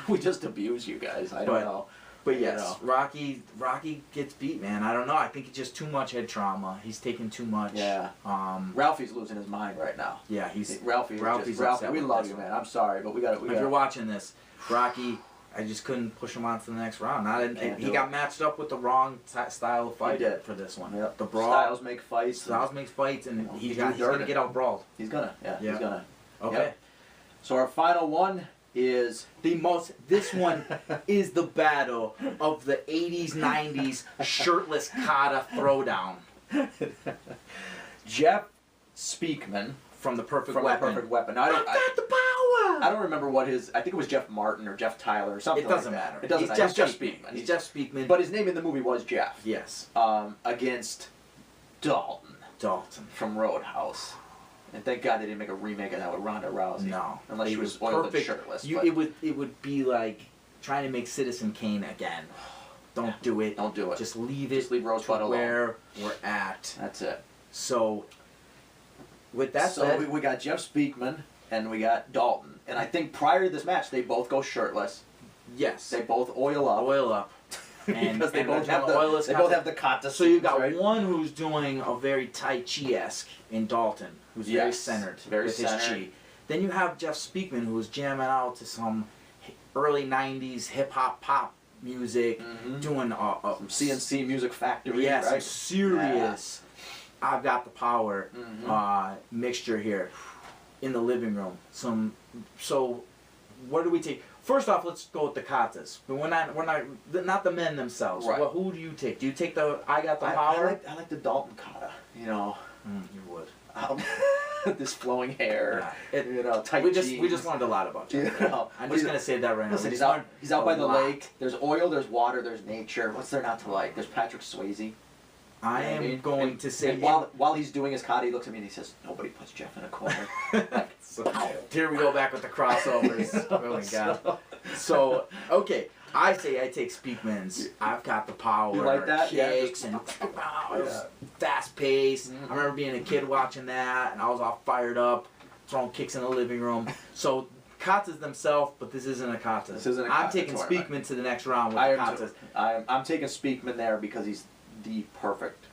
we just abuse you guys. I don't But- know. But yes, Rocky gets beat, man. I don't know. I think it's just too much head trauma. He's taking too much. Yeah. Ralphie's losing his mind right now. Yeah, Ralphie's Ralphie. We love you, man. I'm sorry, but we got to. If you're watching this, Rocky, I just couldn't push him on to the next round. He got matched up with the wrong style of fight for this one. Yep. The brawl. Styles make fights. And he's gonna get out brawled. He's gonna. Yeah. He's gonna. Okay. Yep. So our final one is this one is the battle of the 80s, 90s shirtless kata throwdown. Jeff Speakman from the Perfect Weapon. I got the power! I don't remember what his. I think it was Jeff Martin or Jeff Tyler or something. It doesn't like that. matter. It doesn't matter. It's Jeff Speakman. He's Jeff Speakman. But his name in the movie was Jeff. Yes. Against Dalton from Roadhouse. And thank God they didn't make a remake of that with Ronda Rousey. No. Unless she was oiled and shirtless. It would be like trying to make Citizen Kane again. Don't do it. Don't do it. Just leave it. Just leave Rosebud alone. Where we're at. That's it. So, with that said, we got Jeff Speakman and we got Dalton. And I think prior to this match, they both go shirtless. Yes. They both oil up. And, because they both have the kata. So you got one who's doing a very Tai Chi-esque in Dalton, who's very centered with his chi. Then you have Jeff Speakman, who's jamming out to some early '90s hip hop pop music, doing some CNC Music Factory. Yeah, right? some serious. I've got the power mixture here in the living room. So what do we take? First off, let's go with the katas. But we're not the men themselves. Right. Well, who do you take? Do you take the I got the power? I like the Dalton kata. You know. You would. This flowing hair. Yeah. Tight we jeans. just learned a lot about you. I'm just gonna say that right listen, now. He's out by the lake. There's oil. There's water. There's nature. What's there not to like? There's Patrick Swayze. I am going to say. And while he's doing his kata, he looks at me and he says, "Nobody puts Jeff in a corner." So, here we go back with the crossovers. Oh my God. So okay, I say I take Speakman's. I've got the power. You like that? Kicks and fast pace. I remember being a kid watching that, and I was all fired up, throwing kicks in the living room. So katas themselves, but this isn't a kata. This isn't a I'm kata taking tournament. Speakman to the next round with the katas. I'm taking Speakman there because he's the perfect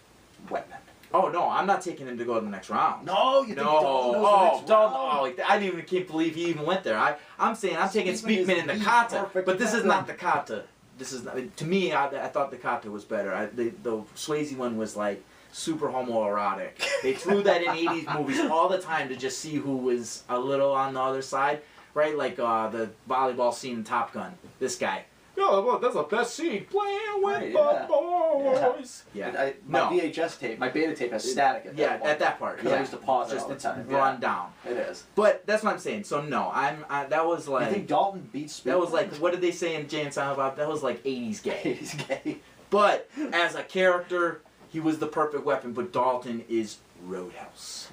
weapon. Oh no, I'm not taking him to go to the next round. No, you think Dalton goes to the next round? I didn't even can't believe he even went there. I'm saying I'm taking Speakman in the kata, but this is not the kata. This is not, to me. I thought the kata was better. The Swayze one was like super homoerotic. They threw that in '80s movies all the time to just see who was a little on the other side, right? Like the volleyball scene in Top Gun. This guy. Oh, well, that's the best scene. Playing with the boys. Yeah. My VHS tape, my beta tape has static at that point. At that part. Because I used to pause it all the time. Run down. It is. But that's what I'm saying. So no, that was like. You think Dalton beats Speakman? That was like, what did they say in Jay and Silent Bob? That was like 80s gay. 80s gay. But as a character, he was the perfect weapon. But Dalton is Roadhouse.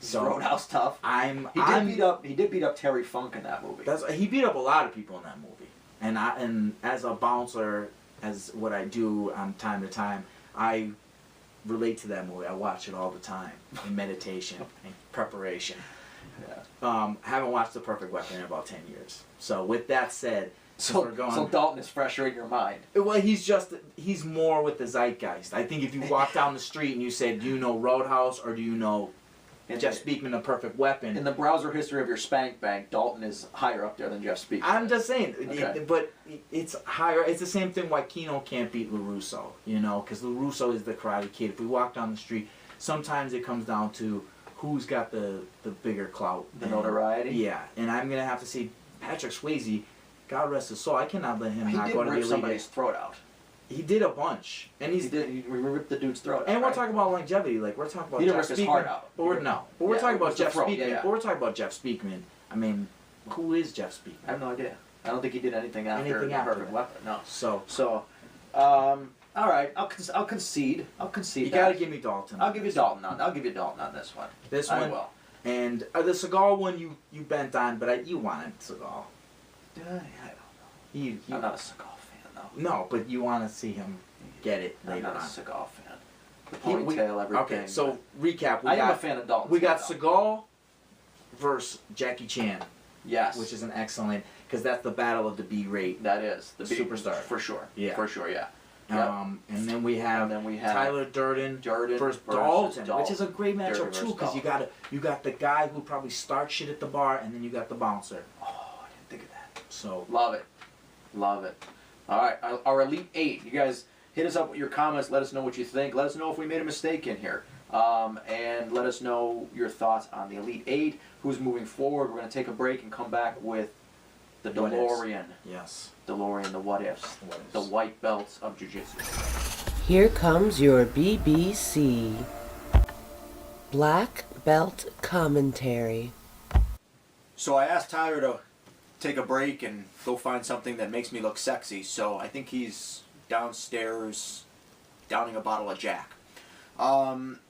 So Roadhouse tough. He did beat up Terry Funk in that movie. He beat up a lot of people in that movie. And as a bouncer, as what I do on time to time, I relate to that movie. I watch it all the time in meditation and preparation. Yeah. Haven't watched The Perfect Weapon in about 10 years. So with that said, so Dalton is fresher in your mind. Well, he's more with the zeitgeist. I think if you walk down the street and you say, do you know Roadhouse or do you know Jeff Speakman, The Perfect Weapon? In the browser history of your spank bank, Dalton is higher up there than Jeff Speakman. I'm just saying, okay. But it's higher. It's the same thing why Keno can't beat LaRusso, because LaRusso is the Karate Kid. If we walk down the street, sometimes it comes down to who's got the bigger clout. The notoriety? Yeah, and I'm going to have to say Patrick Swayze, God rest his soul, I cannot let him not go to the elite. He did rip somebody's throat out. He did a bunch, and he ripped the dude's throat out. And we're talking about longevity, like we're talking about. He didn't Jeff rip his heart out. But we're talking about Jeff Speakman. Yeah. But we're talking about Jeff Speakman. I mean, who is Jeff Speakman? I have no idea. I don't think he did anything after The Perfect Weapon. No. So, all right. I'll concede. You gotta give me Dalton. I'll give you Dalton on this one. I will. And the Seagal one you bent on, but you wanted Seagal. I don't know. I'm not a Seagal fan though. No, but you want to see him get it later on. I'm not a Seagal fan. The ponytail, everything. Okay, so recap. I am a fan of Dalton. We got Seagal versus Jackie Chan. Yes. Which is an excellent. because that's the battle of the B rate. That is the superstar. for sure. Yeah. For sure. Yeah. And then we have Tyler Durden versus Dalton, which is a great matchup too, because you got the guy who probably starts shit at the bar, and then you got the bouncer. Oh, I didn't think of that. So love it. All right, our Elite 8. You guys hit us up with your comments. Let us know what you think. Let us know if we made a mistake in here. And let us know your thoughts on the Elite 8. Who's moving forward. We're going to take a break and come back with the DeLorean. Yes. DeLorean, the what ifs. The white belts of Jiu-Jitsu. Here comes your BBC Black Belt Commentary. So I asked Tyler to take a break and go find something that makes me look sexy. So I think he's downstairs downing a bottle of Jack.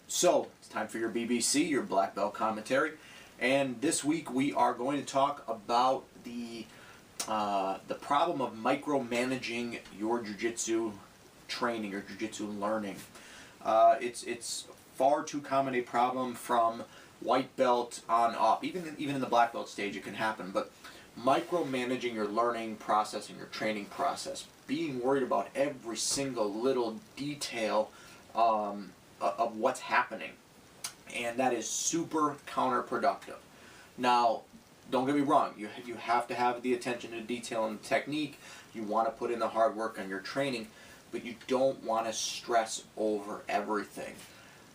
So it's time for your BBC, your black belt commentary. And this week we are going to talk about the problem of micromanaging your jiu-jitsu training, your jiu-jitsu learning. It's far too common a problem from white belt on up. Even in the black belt stage it can happen, but micromanaging your learning process and your training process, being worried about every single little detail of what's happening, and that is super counterproductive. Now, don't get me wrong, you have to have the attention to detail and technique. You want to put in the hard work on your training, but you don't want to stress over everything.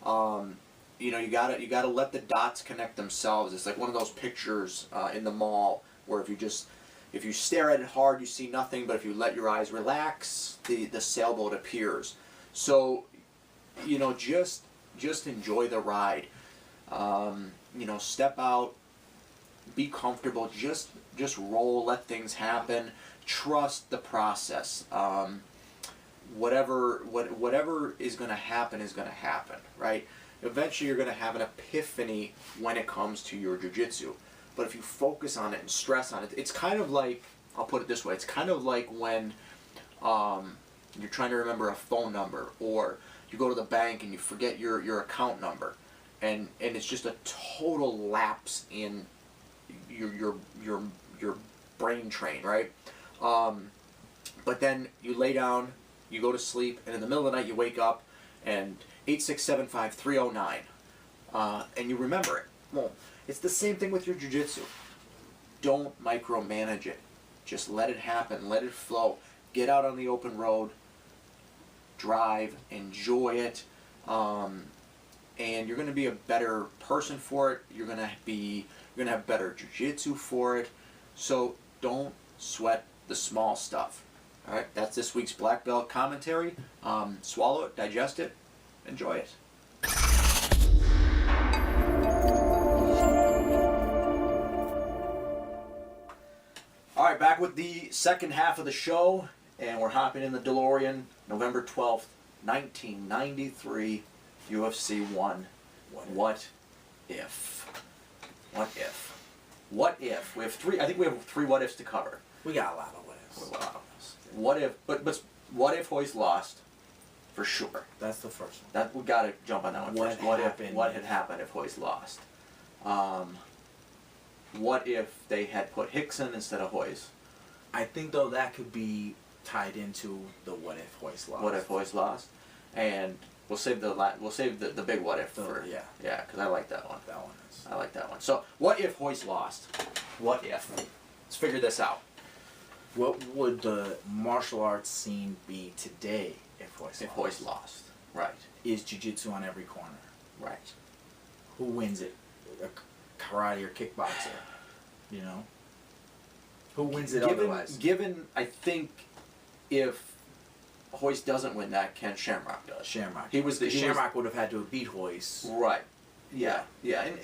You gotta let the dots connect themselves. It's like one of those pictures in the mall where if you stare at it hard, you see nothing, but if you let your eyes relax, the sailboat appears. So, just enjoy the ride. Step out, be comfortable, just roll, let things happen, trust the process. Whatever is going to happen, right? Eventually you're going to have an epiphany when it comes to your jiu-jitsu. But if you focus on it and stress on it, it's kind of like, I'll put it this way, it's kind of like when you're trying to remember a phone number, or you go to the bank and you forget your account number, and it's just a total lapse in your brain train, right? But then you lay down, you go to sleep, and in the middle of the night you wake up and 8675309, and you remember it. Well, it's the same thing with your jiu-jitsu. Don't micromanage it. Just let it happen, let it flow. Get out on the open road, drive, enjoy it, and you're going to be a better person for it. You're going to have better jiu-jitsu for it. So don't sweat the small stuff. All right, that's this week's black belt commentary. Swallow it, digest it, enjoy it. All right, back with the second half of the show, and we're hopping in the DeLorean, November 12th, 1993, UFC 1. What if? What if? What if? We have three. I think we have three what ifs to cover. we got a lot of what ifs. What if? But what if Hoist lost? For sure. That's the first one. That we gotta jump on that one first. What had happened if Hoist lost? What if they had put Hickson instead of Hoist? I think though that could be tied into the what if Hoist lost. What if Hoist lost? And we'll save the big what if for because I like that one. That one is. I like that one. So what if Hoist lost? What if? Let's figure this out. What would the martial arts scene be today if Hoist lost? Right. Is jiu-jitsu on every corner? Right. Who wins it? A karate or kickboxer? You know? Who wins it otherwise? Given, I think, if Hoist doesn't win that, Ken Shamrock does. Shamrock. Shamrock would have had to have beat Hoist. Right. Yeah.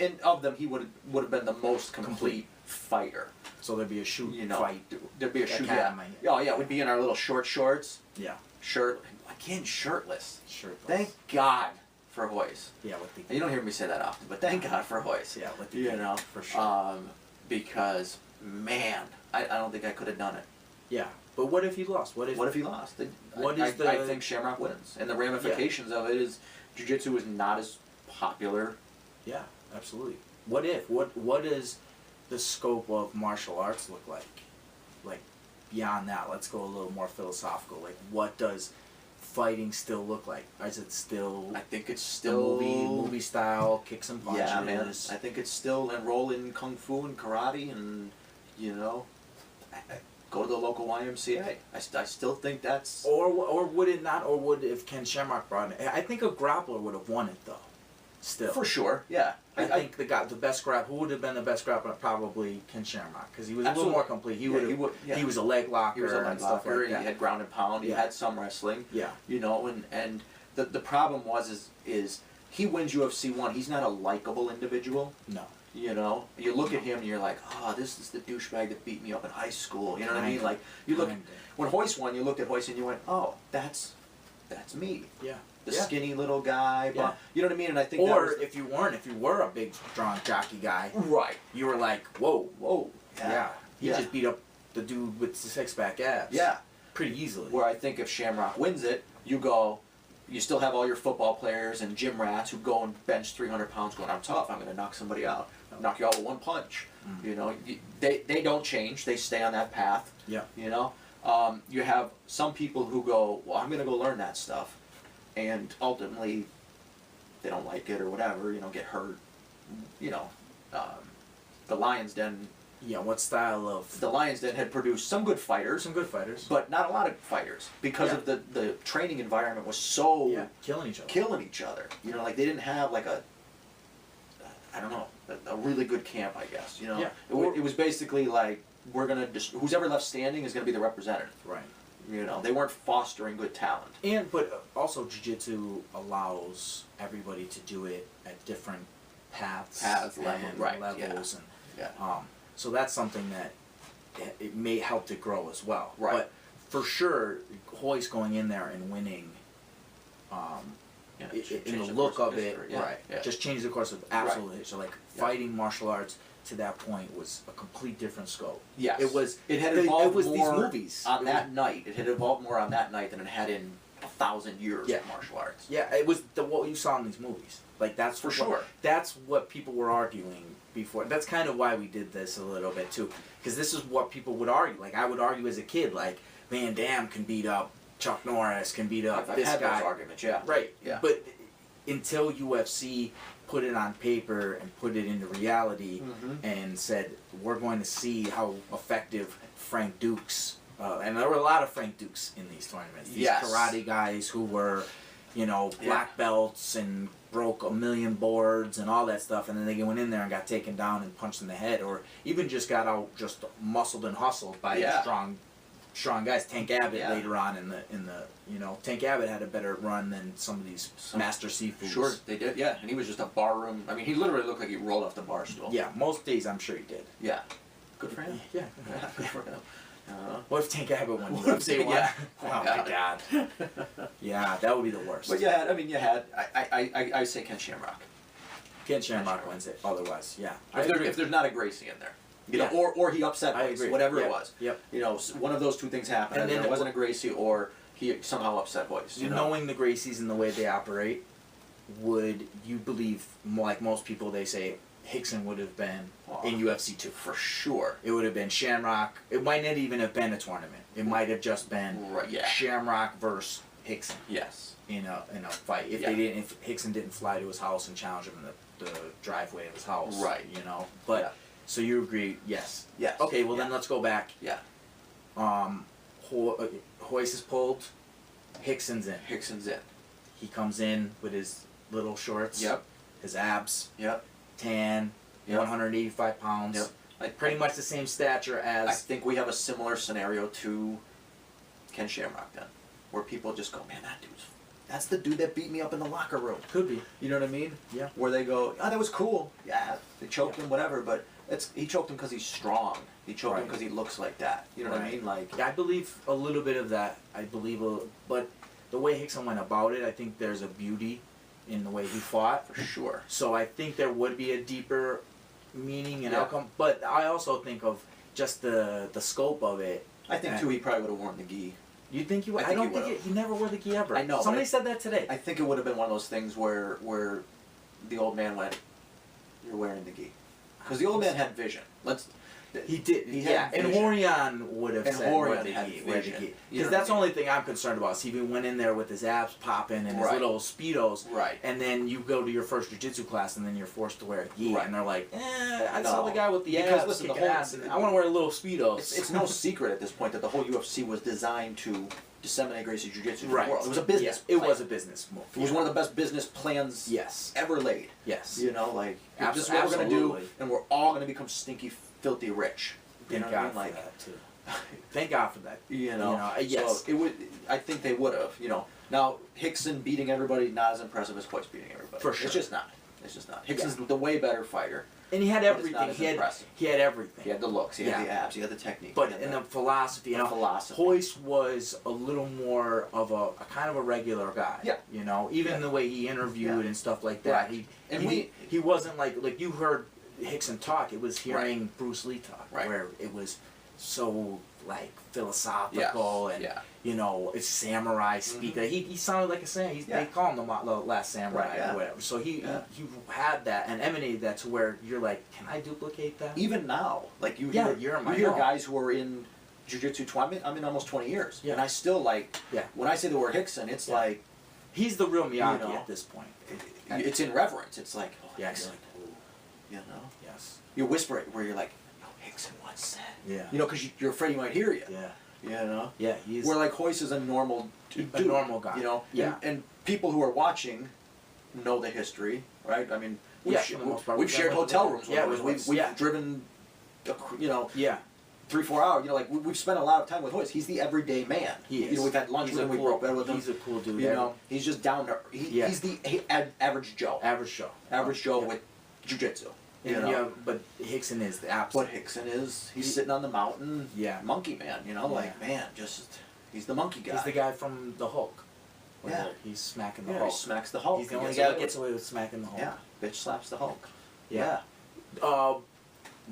And of them, he would have been the most complete fighter. So there'd be a shoot fight. There'd be a shoot. Academy. Yeah. Oh yeah, we'd be in our little short shorts. Yeah. Shirtless. Thank God for Hoist. Yeah, you don't hear me say that often, but thank God for Hoist. Yeah, for sure. Because man, I don't think I could have done it. Yeah, but what if he lost? What if he lost? I think Shamrock wins, and the ramifications of it is jiu-jitsu is not as popular. Yeah, absolutely. What if? What does the scope of martial arts look like like beyond that, let's go a little more philosophical. Like, what does fighting still look like? Is it still? I think it's the still movie style, kicks and punches. Yeah, man. I think it's still enroll in kung fu and karate, and go to the local YMCA. I still think that's. Or would it not? Or would if Ken Shamrock brought it? I think a grappler would have won it though. Still. For sure, yeah. I think the best who would have been the best grappler? Probably Ken Shamrock, because he was a little more complete. He was a leg locker. He was a leg and stuff locker. like that. He had ground and pound. He had some wrestling. Yeah. And the problem is he wins UFC 1. He's not a likable individual. No. You look at him and you're like, oh, this is the douchebag that beat me up in high school. You know what I mean? Like you look when Hoist won, you looked at Hoist and you went, oh, that's me. Yeah. The skinny little guy. Yeah. You know what I mean? And I think if you were a big, strong, jockey guy, right, you were like, whoa, yeah. He just beat up the dude with the six-pack abs. Yeah. Pretty easily. Where I think if Shamrock wins it, you still have all your football players and gym rats who go and bench 300 pounds going, I'm tough, I'm going to knock somebody out. Knock you out with one punch. They don't change. They stay on that path. Yeah. You have some people who go, well, I'm going to go learn that stuff. And ultimately, they don't like it or whatever, get hurt. The Lions Den. Yeah, what style of... The Lions Den had produced some good fighters. But not a lot of fighters because of the training environment was so... Yeah, killing each other. They didn't have like a really good camp, I guess. Yeah. It was basically like, we're going to... who's ever left standing is going to be the representative. Right. They weren't fostering good talent. But also jiu-jitsu allows everybody to do it at different paths levels. So that's something that it may help to grow as well. Right. But for sure, Hoist going in there and winning, in the look of it, just changed the course of absolutely. So like fighting martial arts to that point was a complete different scope. Yes. It had evolved more these movies on that night. It had evolved more on that night than it had in 1,000 years of martial arts. Yeah, it was what you saw in these movies. Like that's for sure. That's what people were arguing before. That's kind of why we did this a little bit too, because this is what people would argue. Like I would argue as a kid, like Van Damme can beat up Chuck Norris, can beat up this had guy. Those arguments, yeah. Right. Yeah. But until UFC put it on paper and put it into reality and said, we're going to see how effective Frank Dukes, and there were a lot of Frank Dukes in these tournaments. These karate guys who were, black belts and broke 1 million boards and all that stuff, and then they went in there and got taken down and punched in the head, or even just got out just muscled and hustled by strong guys. Tank Abbott later on in the Tank Abbott had a better run than some of these Master Seafoods. Sure, they did. Yeah, and he was just a barroom. I mean, he literally looked like he rolled off the bar stool. Yeah, most days I'm sure he did. Yeah, good for him. Yeah, good for him. What if Tank Abbott won UFC 1? Yeah. Oh my God. Yeah, that would be the worst. But I say Ken Shamrock. Ken Shamrock wins it. Otherwise, yeah. If there's not a Gracie in there. Or he upset Hoist, whatever it was. Yep. One of those two things happened. And then it wasn't a Gracie, or he somehow upset Hoist. Knowing the Gracies and the way they operate, would you believe, like most people, they say Hickson would have been in UFC 2? For sure. It would have been Shamrock. It might not even have been a tournament. It might have just been Shamrock versus Hickson. Yes. In a fight. If Hickson didn't fly to his house and challenge him in the driveway of his house. Right. But so you agree? Yes. Yes. Okay. Well, then let's go back. Yeah. Hoist is pulled. Hickson's in. He comes in with his little shorts. Yep. His abs. Yep. Tan. Yep. 185 pounds. Yep. Pretty much the same stature as. I think we have a similar scenario to Ken Shamrock then, where people just go, man, that's the dude that beat me up in the locker room. Could be. You know what I mean? Yeah. Where they go, oh, that was cool. Yeah, they choked him, whatever, but he choked him because he's strong. He choked him because he looks like that. You know what I mean? Like. Yeah, I believe a little bit of that. But the way Hickson went about it, I think there's a beauty in the way he fought. For sure. So I think there would be a deeper meaning and outcome. But I also think of just the scope of it. I think too, he probably would have worn the gi. You think he would? I don't think he never wore the gi ever. I know. Somebody said that today. I think it would have been one of those things where the old man went, "You're wearing the gi," because the old man had vision. He did, He yeah. had And vision. Horion would have And said Horion where the had heat, vision. You know because what that's I the mean? only thing I'm concerned about. See, he went in there with his abs popping and his Right. little speedos, Right. and then you go to your first jiu-jitsu class, and then you're forced to wear a gi, Right. and they're like, I saw No. the guy with the Because abs listen, the kicking whole- ass, and I want to wear little speedos. It's no secret at this point that the whole UFC was designed to disseminate Gracie Jiu-Jitsu to right. the world. It was a business. Yeah, it plan. was a business move. It was one of the best business plans Yes. ever laid. Yes. You know, like Abs- this is what we're gonna do, absolutely. and we're all gonna become stinky, filthy rich. You Thank know God what I mean? for that too. Thank God for that. So Yes. it would. I think they would have. You know, now Hickson beating everybody not as impressive as Hoyce beating everybody. For sure. It's just not. It's just not. Hickson's the way better fighter. And he had But it's not everything. as impressive. He had everything. He had the looks. He had Yeah. the abs. He had the technique. But he had in the the philosophy, the philosophy. Hoyce was a little more of a kind of a regular guy. Yeah. You know, even Yeah. the way he interviewed Yeah. and stuff like that. Right. He And he wasn't like you heard Hickson talk. It was hearing Bruce Lee talk, Right. where it was so like philosophical and Yeah. you know it's samurai speak. He sounded like a samurai. Yeah. They call him the last samurai Right, yeah. or whatever. So he Yeah. he had that and emanated that to where you're like, can I duplicate that? Even now, like you Yeah, hear, I you hear know. guys who are in jiu-jitsu. I'm in almost 20 years, Yeah. and I still like. Yeah. When I say the word Hickson, it's Yeah. like He's the real Miyagi know. at this point. it's in reverence. It's like, oh, Yeah, Hickson. you're like, You know, yes. you whisper it where you're like, "Yo, Hickson once said." Yeah. You know, because you're afraid he might hear you. Yeah. You know. Yeah, he's Where like Hoyce is a normal dude. a normal guy. You know. Yeah. And people who are watching know the history, right? I mean, Yeah, for the most part, we've we've shared done with hotel the- rooms. yeah, with with Hoyce. Hoyce, We've yeah. driven, you know, yeah. 3-4 hours. You know, like we've spent a lot of time with Hoyce. He's the everyday man. He is. You know, we've had lunch He's with a him. We cool- broke bread with him. He's a cool dude. You know, he's just down to. Yeah. He's the average Joe. Average show. Average Joe Yeah. with jiu-jitsu. And, You know. yeah, but Hickson is the absolute. What Hickson is, he's sitting on the mountain, Yeah. monkey man, you know, like, Yeah. man, just, he's the monkey guy. He's the guy from the Hulk. Where Yeah. He's smacking the Yeah, Hulk. he smacks the Hulk. He's the He only gets guy away that gets with- away with smacking the Hulk. Yeah, bitch slaps the Hulk. Yeah.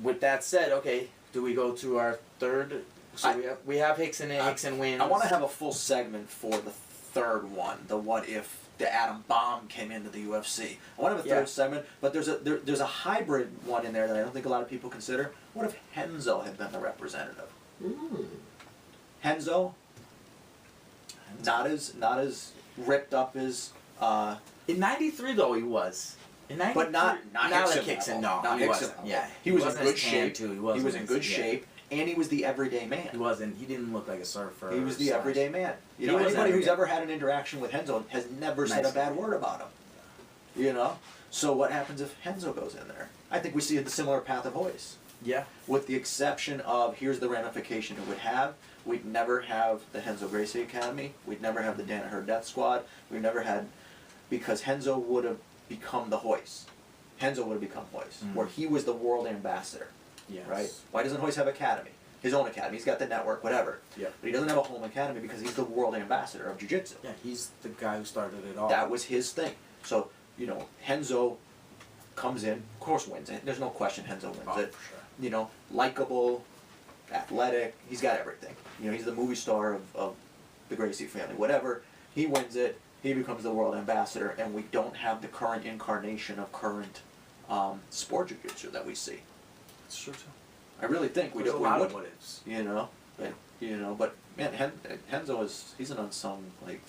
With that said, okay, do we go to our third? So we have Hickson and Hickson wins. I want to have a full segment for the third one, the what if the atom bomb came into the UFC. I want to have a third Yeah. segment, but there's a hybrid one in there that I don't think a lot of people consider. What if Henzo had been the representative? Henzo, not as ripped up as. In '93 though he was. In '93, But not like Hickson Hickson. level. No, Not he Hickson wasn't. level. Yeah, He was in wasn't good as tan, shape. Too. He was in good yeah. shape, and he was the everyday man. He wasn't. He didn't look like a surfer. He was the slash- everyday man. You He know, was anybody who's everyday. ever had an interaction with Henzo has never said Nice a bad guy. word about him. You know? So what happens if Henzo goes in there? I think we see the similar path of Hoyce. Yeah. With the exception of, here's the ramification it would have. We'd never have the Henzo Gracie Academy. We'd never have the Danaher Death Squad. We've never had, because Henzo would have become the Hoyce. Henzo would have become Hoyce, where he was the world ambassador. Yes. Right? Why doesn't Hoyce have academy? His own academy. He's got the network, whatever. Yeah. But he doesn't have a home academy because he's the world ambassador of jiu-jitsu. Yeah, he's the guy who started it all. That was his thing. So, you know, Henzo comes in, of course wins it. There's no question Henzo wins Oh, it. for sure. You know, likable, athletic. He's got everything. You know, he's the movie star of the Gracie family. Whatever. He wins it. He becomes the world ambassador, and we don't have the current incarnation of current sport jiu-jitsu that we see. It's true too. I really think we There's do. a lot We of would. what ifs. You know, but man, Henzo he's an unsung, like,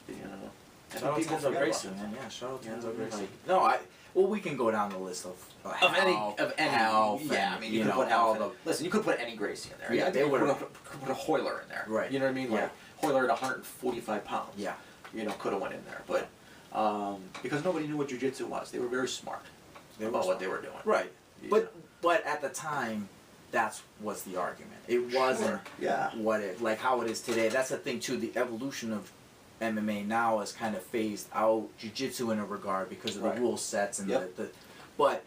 you know. Shout out to people Enzo forget Gracie, about man. him. Yeah, shout out to Yeah, Enzo like- Gracie. No, well, we can go down the list of Of any, health yeah. and, I mean, you could put all health. Listen, you could put any Gracie in there. Yeah, I they think you would've- could put a Hoyler in there. Right. You know what I mean? Yeah. Like Hoyler at 145 pounds. Yeah. You know, could have went in there, but because nobody knew what jiu-jitsu was, they were very smart about what they were doing. Right. Yeah. But at the time, that was the argument. It wasn't Sure, yeah. what it like how it is today. That's the thing too. The evolution of MMA now has kind of phased out jiu-jitsu in a regard because of Right. the rule sets and Yep. the but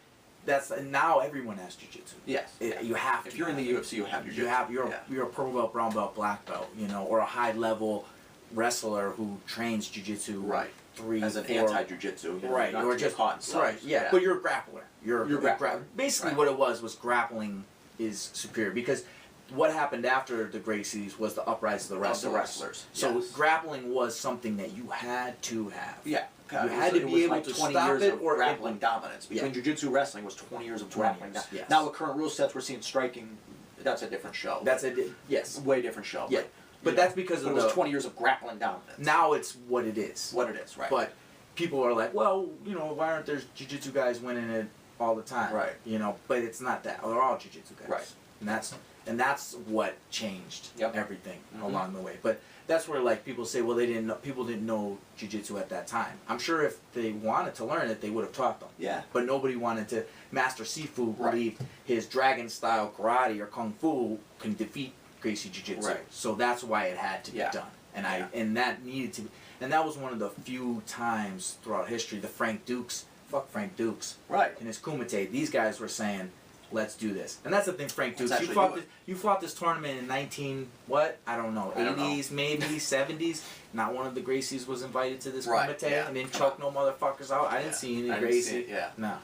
that's now everyone has jiu-jitsu. Yes. You have to. If you're in the have it. UFC, you have jiu-jitsu. You're a purple belt, brown belt, black belt, you know, or a high level wrestler who trains jiu-jitsu Right. 3, As an 4, anti-jiu-jitsu, you know, right, not or to get just caught in subs. right, yeah. But you're a grappler. You're grappler. basically Right. what it was grappling is superior because what happened after the Gracies was the uprising of the wrestlers. So yes. grappling was something that you had to have. Yeah. You had to be able to 20 stop years it of or grappling dominance. Between Yeah. jiu-jitsu wrestling was 20 years of 20 grappling years, dominance. yes. Now with current rule sets, we're seeing striking. That's a different show. That's a yes. Way different show. Yeah. But you that's know, because but of it was the 20 years of grappling dominance. now it's what it is. What it is, right? But people are like, well, you know, why aren't there jiu-jitsu guys winning it all the time? Right. You know, but it's not that. They're all jiu-jitsu guys. Right. And that's what changed Yep. everything Mhm. along the way. But that's where like people say, well, people didn't know jiu-jitsu at that time. I'm sure if they wanted to learn it, they would have taught them. Yeah. But nobody wanted to. Master Sifu Right. believed his dragon-style karate or kung fu can defeat Gracie Jiu-Jitsu. Right. So that's why it had to Yeah. be done. And Yeah. and that needed to be. And that was one of the few times throughout history the Frank Dukes, fuck Frank Dukes, Right. and his Kumite, these guys were saying, let's do this. And that's the thing, Frank Let's Dukes. actually do You fought this tournament in 19 what? I don't know, I don't know. 80s maybe, 70s. Not one of the Gracies was invited to this Right, Kumite yeah. and didn't choke no motherfuckers out. I didn't Yeah. see any I didn't Gracie. see it, yeah. No. No,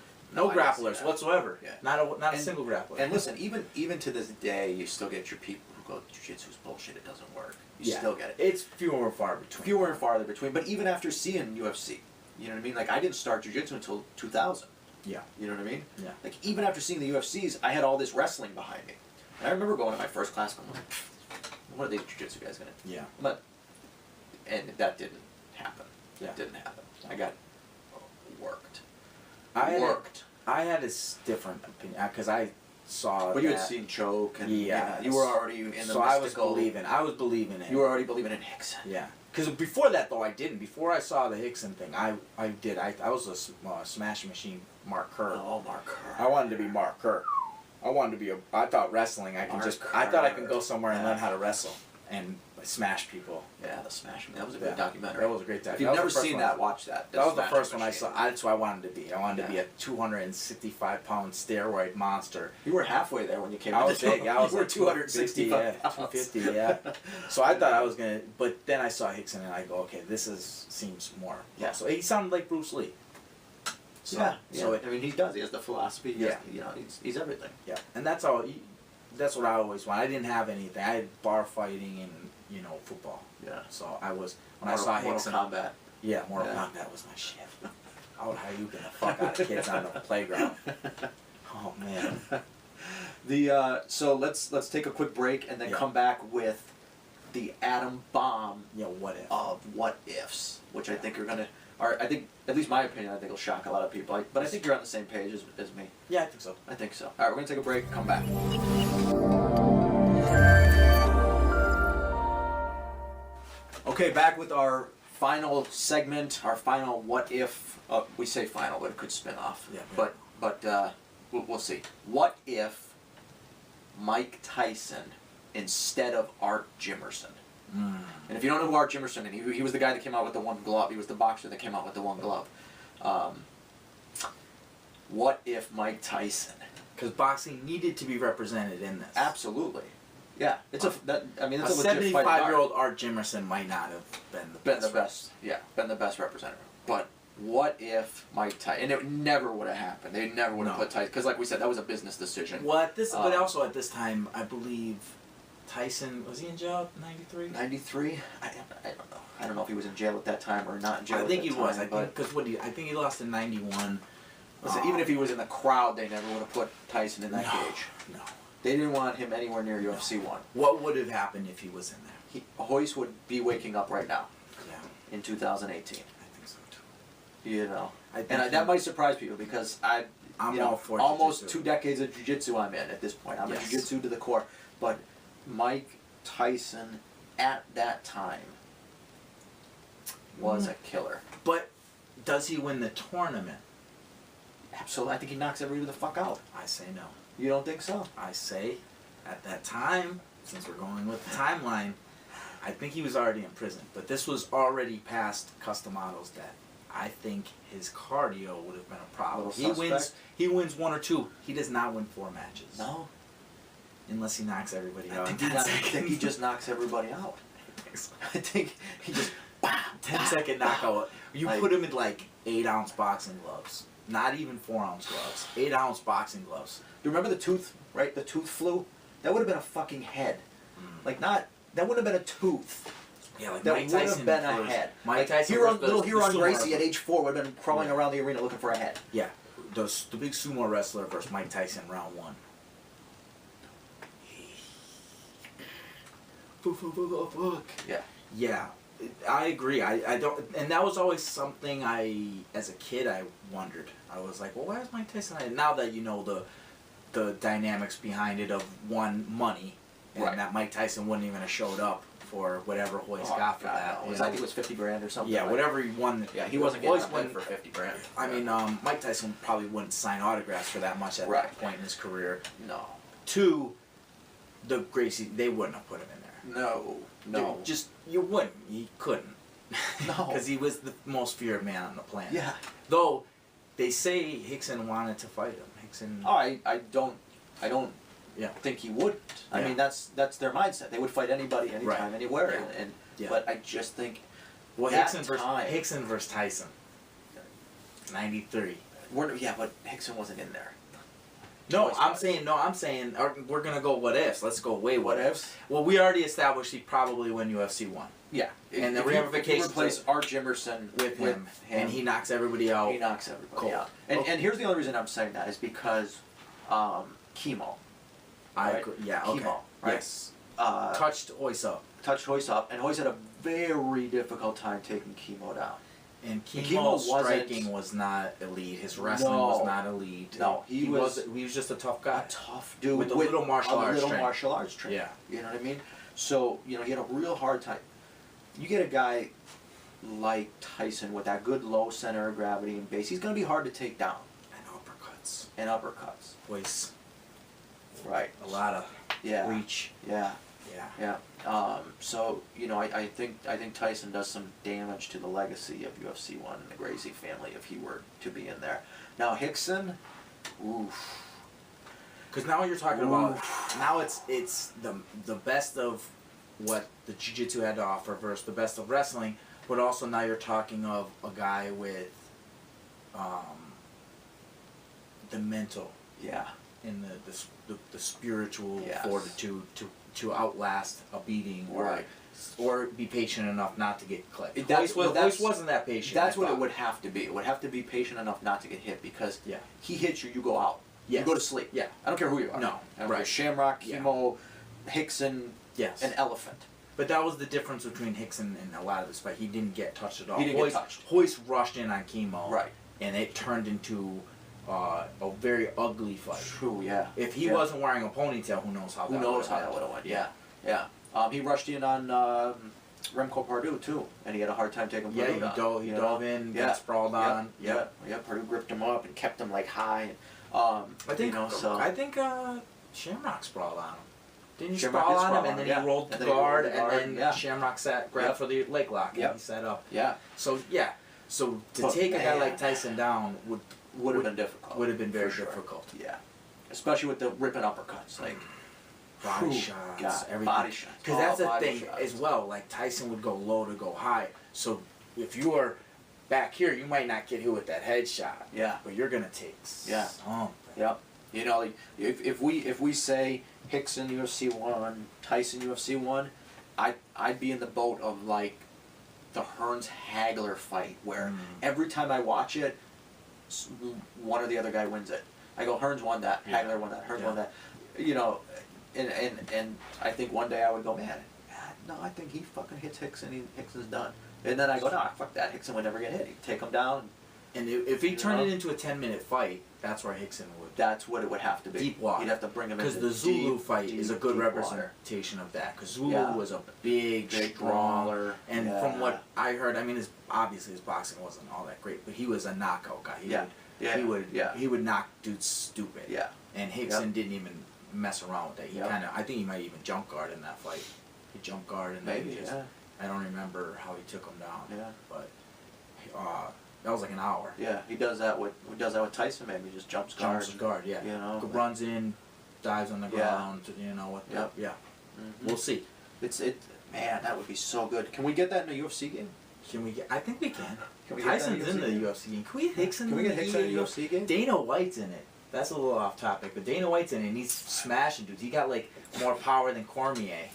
No I didn't see grapplers that. whatsoever. Yeah. Not a And- single grappler. And listen, even to this day, you still get your people who go, jiu-jitsu's bullshit, it doesn't work. You Yeah. still get it. It's fewer and far between. Fewer and farther between. But even after seeing UFC, you know what I mean? Like, I didn't start jiu-jitsu until 2000. Yeah. You know what I mean? Yeah. Like, even after seeing the UFCs, I had all this wrestling behind me. And I remember going to my first class going, like, what are these jiu-jitsu guys going to... Yeah. But, and that didn't happen. Yeah. It didn't happen. I got worked. I had a different opinion because I saw But you had that. seen Choke, and Yeah. you were already in the So I was mystical... believing in it. You were already believing in Hickson. Yeah. Because before that, though, I didn't. Before I saw the Hickson thing, I did. I was a Smash Machine Mark Kerr. Oh, Mark Kerr. I wanted to be Mark Kerr. I wanted to be I thought wrestling, I thought I could go somewhere and learn how to wrestle and smash people. Yeah, the Smash. That was a good documentary. That was a great If documentary. you've never seen that, watch that. That was the Smash first one I Machine. saw. That's what I wanted to be. I wanted to be Yeah. a 265-pound steroid monster. You were halfway there when you came I in. was big. I was you were like 265 yeah, pounds. 250, yeah. So I thought I was gonna, but then I saw Hickson and I go, okay, seems more. Yeah. So he sounded like Bruce Lee. So, Yeah. So I mean, he does. He has the philosophy. He has, Yeah. you know, he's everything. yeah, and that's all. That's what I always wanted. I didn't have anything. I had bar fighting and football. Yeah. So I was when I saw Mortal Hickson. Kombat. Yeah, Mortal Yeah. Kombat was my shit. I would Hadouken the fuck out of kids on the playground. Oh man. So let's take a quick break and then Yeah. come back with the atom bomb Yeah, what if? of what ifs, which I think are gonna, or I think, at least my opinion, I think will shock a lot of people. But I think you're on the same page as me. Yeah, I think so. I think so. All right, we're gonna take a break and come back. Okay, back with our final segment, our final what if. We say final, but it could spin off. Yeah. But we'll see. What if Mike Tyson instead of Art Jimerson? Mm. And if you don't know who Art Jimerson is, he was the guy that came out with the one glove. He was the boxer that came out with the one glove. What if Mike Tyson? Because boxing needed to be represented in this. Absolutely. Yeah, it's a legit A fighting art. 75-year-old Art Jimerson might not have been the best. Been the best representative. But what if Mike Tyson? And it never would have happened. They never would have No. put Tyson, because like we said, that was a business decision. But also at this time, I believe Tyson was he in jail? 93. 93? I don't know. I don't know if he was in jail at that time or not in jail. I think at that he was. time, I think because I think he lost in 91. Listen, even if he was in the crowd, they never would have put Tyson in that No. cage. No. They didn't want him anywhere near UFC 1. What would have happened if he was in there? Hoist would be waking up right now Yeah, in 2018. I think so too. You know, I think that might surprise people because I'm all for almost jiu-jitsu. 2 decades of jiu-jitsu I'm in at this point. I'm Yes. a jiu-jitsu to the core. But Mike Tyson at that time was a killer. But does he win the tournament? Absolutely. I think he knocks everybody the fuck out. I say no. You don't think so? I say, at that time, since we're going with the timeline, I think he was already in prison. But this was already past Customado's death. I think his cardio would have been a problem. Little suspect? He wins 1 or 2. He does not win 4 matches. No. Unless he knocks everybody out. I in think, 10 I seconds. think he just knocks everybody out. I think he just... 10-second knockout. You Like- put him in like 8-ounce boxing gloves. Not even 4-ounce gloves. 8-ounce boxing gloves. You remember the tooth, right? The tooth flu That would have been a fucking head. Like that wouldn't have been a tooth. Yeah, like That Mike would Tyson have been a first. head. Mike Like Tyson Huron, first, little the Huron sumo Gracie wrestler. at age 4 would have been crawling Yeah. around the arena looking for a head. Yeah, the big sumo wrestler versus Mike Tyson round 1. Fuck. Yeah. Yeah, I agree. I don't, and that was always something as a kid, I wondered. I was like, well, why is Mike Tyson? Now that you know the dynamics behind it of money, and Right. that Mike Tyson wouldn't even have showed up for whatever Hoist got for that. I think it was 50 grand or something. Yeah, like whatever he won. Yeah, he wasn't getting Hoist that bid for 50 grand. I mean, Mike Tyson probably wouldn't sign autographs for that much at Right. that point in his career. No. 2, the Gracie, they wouldn't have put him in there. No. Dude, just, you wouldn't. You couldn't. No. Because he was the most feared man on the planet. Yeah. Though, they say Hickson wanted to fight him. Hickson... Oh, I don't Yeah. think he wouldn't. I Yeah. mean, that's their mindset. They would fight anybody, anytime, Right. anywhere. Yeah. And Yeah. But I just think Well, that Hickson versus Tyson. 93. but Hickson wasn't in there. No, Choice I'm wise. saying, we're going to go what ifs. Let's go way what What ifs. ifs? Well, we already established he'd probably win UFC 1 Yeah. And the if you ramifications replace Art Jimerson with him, and he knocks everybody out. he knocks everybody Cold. out. And Okay. and here's the only reason I'm saying that is because chemo. I right? agree. Yeah, okay. Chemo, right? Yes. Touched Touched Hoist up. Hoist up, and Hoist had a very difficult time taking chemo down. And Chemo Chemo wasn't- striking was not elite. His wrestling No. was not elite. No, he was just a tough guy. A tough dude With a little martial arts training. martial arts training. Yeah. You know what I mean? So, he had a real hard time. You get a guy like Tyson with that good low center of gravity and base, he's going to be hard to take down. And uppercuts. And uppercuts. Hoist. Right. A lot of Yeah. reach. Yeah. Yeah. Yeah. So, I think Tyson does some damage to the legacy of UFC 1 and the Gracie family if he were to be in there. Now, Hickson, oof. Because now you're talking about, now it's the best of what the jiu-jitsu had to offer versus the best of wrestling, but also now you're talking of a guy with the mental Yeah. and the spiritual Yes. fortitude to outlast a beating Right. or be patient enough not to get clipped. Hoist Wasn't that patient. That's I what it thought. would have to be. It would have to be patient enough not to get hit because Yeah. he hits you, you go out. Yes. You go to sleep. Yeah. I don't care who you are. No, I don't right. care. Shamrock, Yeah. Chemo, Hickson, Yes. an elephant. But that was the difference between Hickson and a lot of this fight. He didn't get touched at all. He didn't get touched. Hoist rushed in on Chemo. Right. And it turned into a very ugly fight. True, yeah. If he Yeah. wasn't wearing a ponytail, who knows how Who that knows would've how that ended. would have went. Yeah. Yeah. He rushed in on Remco Pardue, too, and he had a hard time taking Yeah, Pardue he down. dove in, Yeah. got sprawled on. Yeah. Pardue gripped him up and kept him, high. I think, so... I think Shamrock sprawled on him. Didn't you Shamrock sprawl did on sprawl him, and on then him, he rolled and the then he rolled guard, the guard, and then yeah. Shamrock grabbed Yep. for the leg lock, and Yep. he set up. Yeah. So, yeah. So, to But take a guy man. like Tyson down Would have been difficult. would have been very for sure. difficult. Yeah. Especially with the ripping uppercuts. Body Whew, shots, God, everything. body shots, Because all that's the body thing shots. as well. Like Tyson would go low to go high. So if you are back here, you might not get hit with that headshot. Yeah. But you're gonna take Yeah. something. Yep. If we say Hickson UFC 1, Tyson UFC 1, I'd be in the boat of the Hearns Hagler fight where every time I watch it, one or the other guy wins it. I go, Hearns won that, Yeah. Hagler won that, Hearns Yeah. won that. And I think one day I would go, man, no, I think he fucking hits Hickson, Hickson's done. And then I go, no, fuck that, Hickson would never get hit. He'd take him down. And if he turned know? it into a 10-minute fight, that's where Hickson would. That's what it would have to be. Deep water. You'd have to bring him Because into the Zulu deep, fight is a deep, good deep water. representation of that. Because Zulu Yeah. was a big Big strong, brawler. and Yeah. from what I heard, I mean, obviously his boxing wasn't all that great, but he was a knockout guy. He would knock dudes stupid. Yeah. And Hickson didn't even mess around with that. He Yep. I think he might even jump guard in that fight. He jump guard and then Maybe, he just, yeah. I don't remember how he took him down. Yeah. But that was like an hour. Yeah, he does that with Tyson. Maybe just jumps Jumps guard. guard, yeah. You know, Runs in, dives on the Yeah. ground. What? Yep. Yeah. Mhm. We'll see. Man, that would be so good. Can we get that in a UFC game? Can we get? I think we can. Can we get that Tyson's in the game? UFC game. Can we get Hickson? Can we in get the Hickson in a UFC game? Dana White's in it. That's a little off topic, but Dana White's in it and he's smashing dudes. He got like more power than Cormier.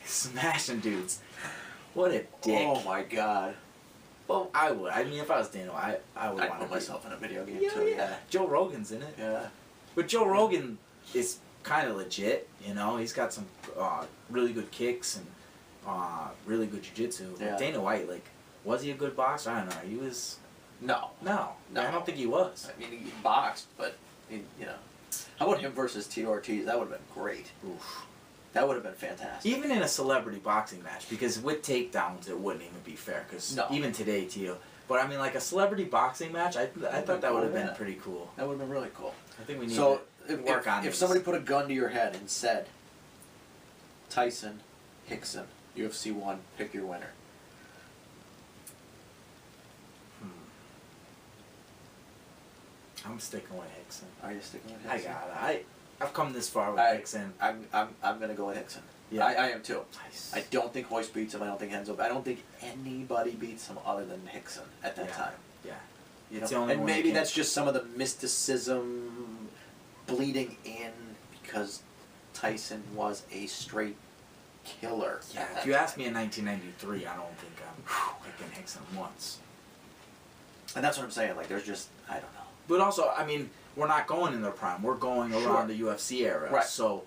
Smashing dudes. What a dick. Oh my god. Well, I would. I mean, if I was Dana White, I would I'd want put to myself in a video game Yeah, too. yeah. Joe Rogan's in it. Yeah. But Joe Rogan is kind of legit, you know. He's got some really good kicks and really good jiu-jitsu. Yeah. Dana White, like, was he a good boxer? I don't know. He was... No. No. I don't think he was. I mean, he boxed, but, you know. How about him versus T. Ortiz? That would have been great. Oof. That would have been fantastic. Even in a celebrity boxing match, because with takedowns it wouldn't even be fair, because even today, Tio. But I mean, like a celebrity boxing match, I thought that would have been pretty cool. That would have been really cool. I think we need to work on if somebody put a gun to your head and said, Tyson, Hickson, UFC 1, pick your winner. I'm sticking with Hickson. Are you sticking with I Hickson? got it. I've come this far with Hickson. I'm gonna go with Hickson. Yeah. I am too. Nice. I don't think Hoist beats him. I don't think Henzo. I don't think anybody beats him other than Hickson at that time. Yeah. You It's know? the only And one maybe that that's just some of the mysticism bleeding in because Tyson was a straight killer. Yeah, if you ask me in 1993, I don't think I'm picking Hickson once. And that's what I'm saying. Like, there's just, I don't know. But also, I mean, we're not going in their prime. We're going around the UFC era. Right. So,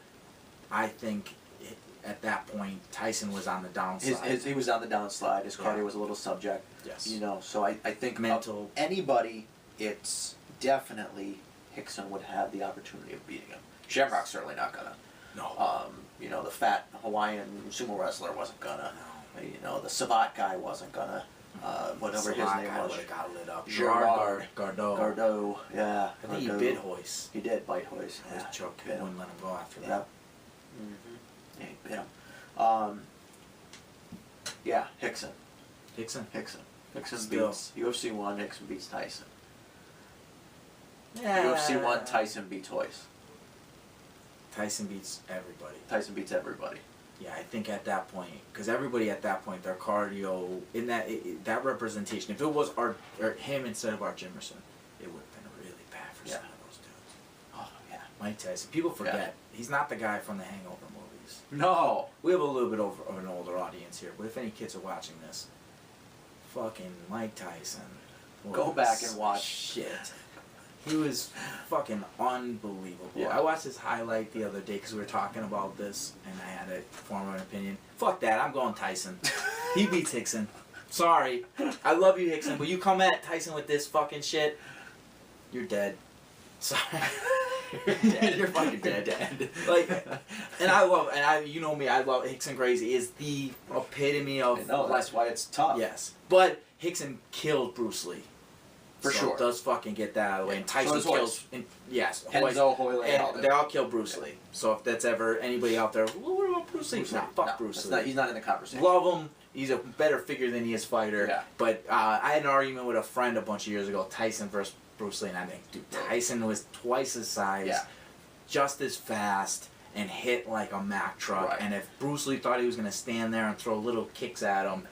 I think at that point, Tyson was on the downside. He was on the downslide. His cardio was a little subject. Yes. You know, so I think Mental. Anybody, it's definitely Hickson would have the opportunity of beating him. Shamrock's certainly not gonna. No. You know, the fat Hawaiian sumo wrestler wasn't gonna. No. You know, the Savat guy wasn't gonna. Whatever his name was. would have got lit up. Gerard Gardeau. Gardeau, yeah. I think Gardeau. he bit Hoist. He did bite Hoist. Hoist Yeah. choked him. Bit him. Wouldn't let him go after Yeah. that. Yeah, he bit him. Yeah, Hickson. Hickson. Hickson Still. beats UFC 1. Hickson beats Tyson. Yeah. UFC 1. Tyson beats Hoist. Tyson beats everybody. Tyson beats everybody. Yeah, I think at that point, because everybody at that point, their cardio in that representation. If it was or him instead of Art Jimerson, it would have been really bad for some of those dudes. Oh yeah. Mike Tyson. People forget he's not the guy from the Hangover movies. No. We have a little bit of an older audience here, but if any kids are watching this, fucking Mike Tyson. Go back and watch. Shit. He was fucking unbelievable. Yeah. I watched his highlight the other day because we were talking about this, and I had to form an opinion. Fuck that, I'm going Tyson. He beats Hickson. Sorry. I love you, Hickson, but you come at Tyson with this fucking shit, you're dead. Sorry. You're dead. You're fucking dead. Like, you know me, I love Hickson crazy. Is the epitome of. No, that's why it's tough. Yes, but Hickson killed Bruce Lee. For sure. Does fucking get that out of the way. And Tyson So kills. Yes. Henzo, Hoyle, and they all kill Bruce Lee. So if that's ever anybody out there, well, what about Bruce Lee? Fuck Bruce Lee. He's not in the conversation. Love him. He's a better figure than he is fighter. Yeah. But I had an argument with a friend a bunch of years ago, Tyson versus Bruce Lee, and I think, dude, Tyson was twice his size, just as fast, and hit like a Mack truck. Right. And if Bruce Lee thought he was going to stand there and throw little kicks at him,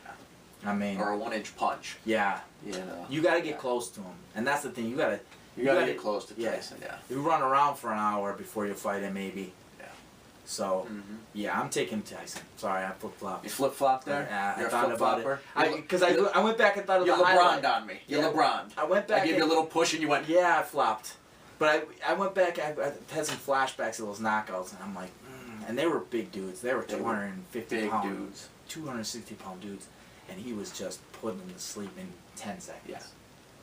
I mean, or a 1-inch punch. yeah. You know. You got to get close to him. And that's the thing. You got to get close to Tyson, yeah. You run around for an hour before you fight him, maybe. Yeah. So, yeah, I'm taking Tyson. Sorry, I flip-flopped. You flip-flopped there? Yeah, You're I thought about it. Because I went back and thought of you the highlight. LeBron'd on me. You LeBron'd. I went back I gave you a little push and you went... Yeah, I flopped. But I went back, I had some flashbacks of those knockouts, and I'm like, and they were big dudes. They were 250 pound dudes. 260 pound dudes. And he was just putting them to sleep in 10 seconds. Yeah.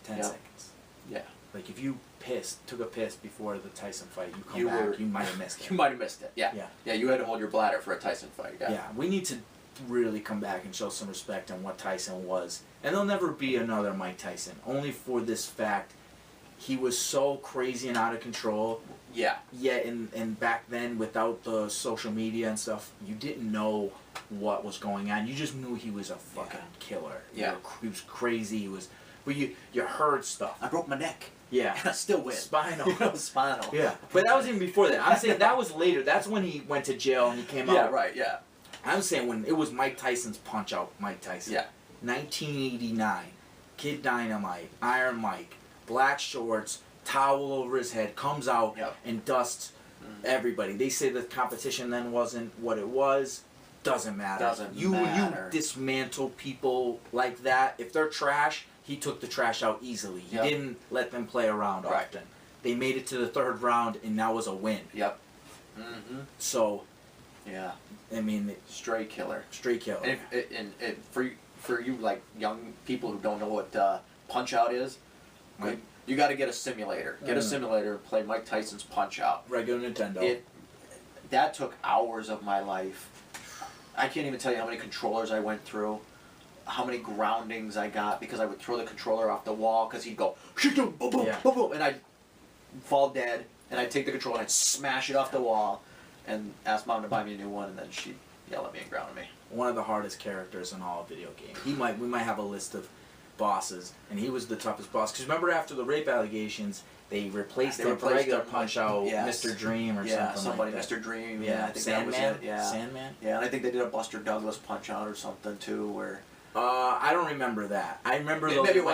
10 seconds. Yeah. Like if you took a piss before the Tyson fight, you you might have missed it. You might have missed it. Yeah. Yeah. Yeah, you had to hold your bladder for a Tyson fight. Yeah. Yeah, we need to really come back and show some respect on what Tyson was. And there'll never be another Mike Tyson, only for this fact. He was so crazy and out of control. Yeah. Yet, and back then, without the social media and stuff, you didn't know what was going on. You just knew he was a fucking killer. Yeah. He was crazy. But you heard stuff. I broke my neck. Yeah. And I still win. Spinal. Spinal. Yeah. But that was even before that. I'm saying that was later. That's when he went to jail and he came out. Yeah, right, yeah. I'm saying when it was Mike Tyson's Punch-Out Mike Tyson. Yeah. 1989. Kid Dynamite. Iron Mike. Black shorts. towel over his head, comes out Yep. and dusts everybody. They say the competition then wasn't what it was. Doesn't matter. Doesn't you matter. You dismantle people like that. If they're trash, he took the trash out easily. He Yep. didn't let them play around Right. often. They made it to the third round, and that was a win. Yep. Mm-hmm. So, Yeah. I mean, Straight killer. straight kill. And for you like young people who don't know what Punch Out is, Right. you got to get a simulator. Get a simulator and play Mike Tyson's Punch Out. Regular Nintendo. That took hours of my life. I can't even tell you how many controllers I went through, how many groundings I got because I would throw the controller off the wall because he'd go boom, boom, boom, Yeah. boom, boom, and I'd fall dead, and I'd take the controller and I'd smash it off the wall, and ask Mom to buy me a new one, and then she'd yell at me and ground me. One of the hardest characters in all video games. We might have a list of bosses, and he was the toughest boss. Because remember, after the rape allegations, they replaced him for regular Punch Out, yes. Mr. Dream or Yeah, something somebody, like that. Mr. Dream. Yeah, I think Sandman. that was it. Yeah, Sandman. yeah, and I think they did a Buster Douglas Punch Out or something too, where I don't remember that. I remember those. maybe it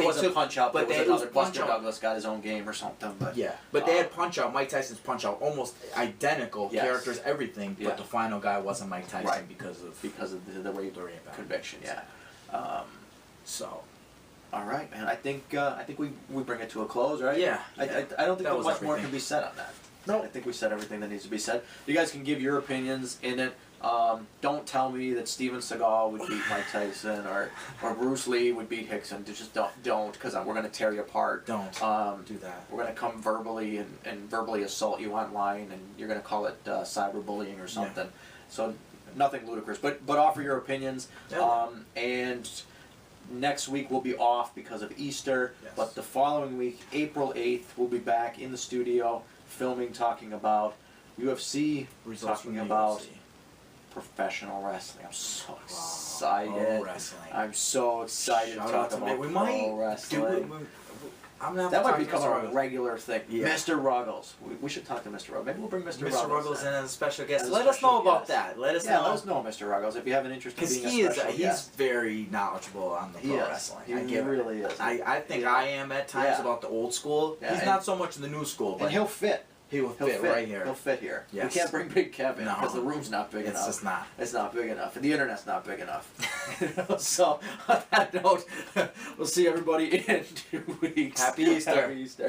wasn't Punch Out, but but it was another Punch Buster Out. Douglas got his own game or something. But Yeah, but they had Punch Out, Mike Tyson's Punch Out, almost identical Yes. characters, everything. Yeah. But the final guy wasn't Mike Tyson Right. because of the rape the rape conviction. Yeah. So. All right, man. I think we bring it to a close, right? Yeah. I don't think That there's was much more everything. can be said on that. No. I think we said everything that needs to be said. You guys can give your opinions in it. Don't tell me that Steven Seagal would beat Mike Tyson or Bruce Lee would beat Hickson. Just don't, because we're gonna tear you apart. Don't do that. We're gonna come verbally and verbally assault you online, and you're gonna call it cyberbullying or something. So nothing ludicrous, but offer your opinions. Yeah. And next week we'll be off because of Easter, Yes. but the following week, April 8th, we'll be back in the studio filming, talking about UFC, Results from talking the about UFC. professional wrestling. I'm so Wow. excited. Pro wrestling. I'm so excited Shout to out talk to about me. We pro might wrestling. do it. I'm gonna have That to might talk to become Mr. a Ruggles. regular thing. Yeah. Mr. Ruggles. We should talk to Mr. Ruggles. Maybe we'll bring Mr. Mr. Ruggles in as a special guest. As a Let us know special about guest. that. Let us Yeah, know. let us know, Mr. Ruggles, if you have an interest in Because being a special he's guest. very knowledgeable on the He pro is. wrestling. He I get it. really is. I think Yeah. I am at times Yeah. about the old school. Yeah, He's and- not so much in the new school, but And he'll fit. he will fit right here. He'll fit here. Yes. We can't bring Big Kevin No. because the room's not big It's enough. just not. It's not big enough, and the internet's not big enough. So, on that note, we'll see everybody in 2 weeks. Happy Easter. Happy Easter.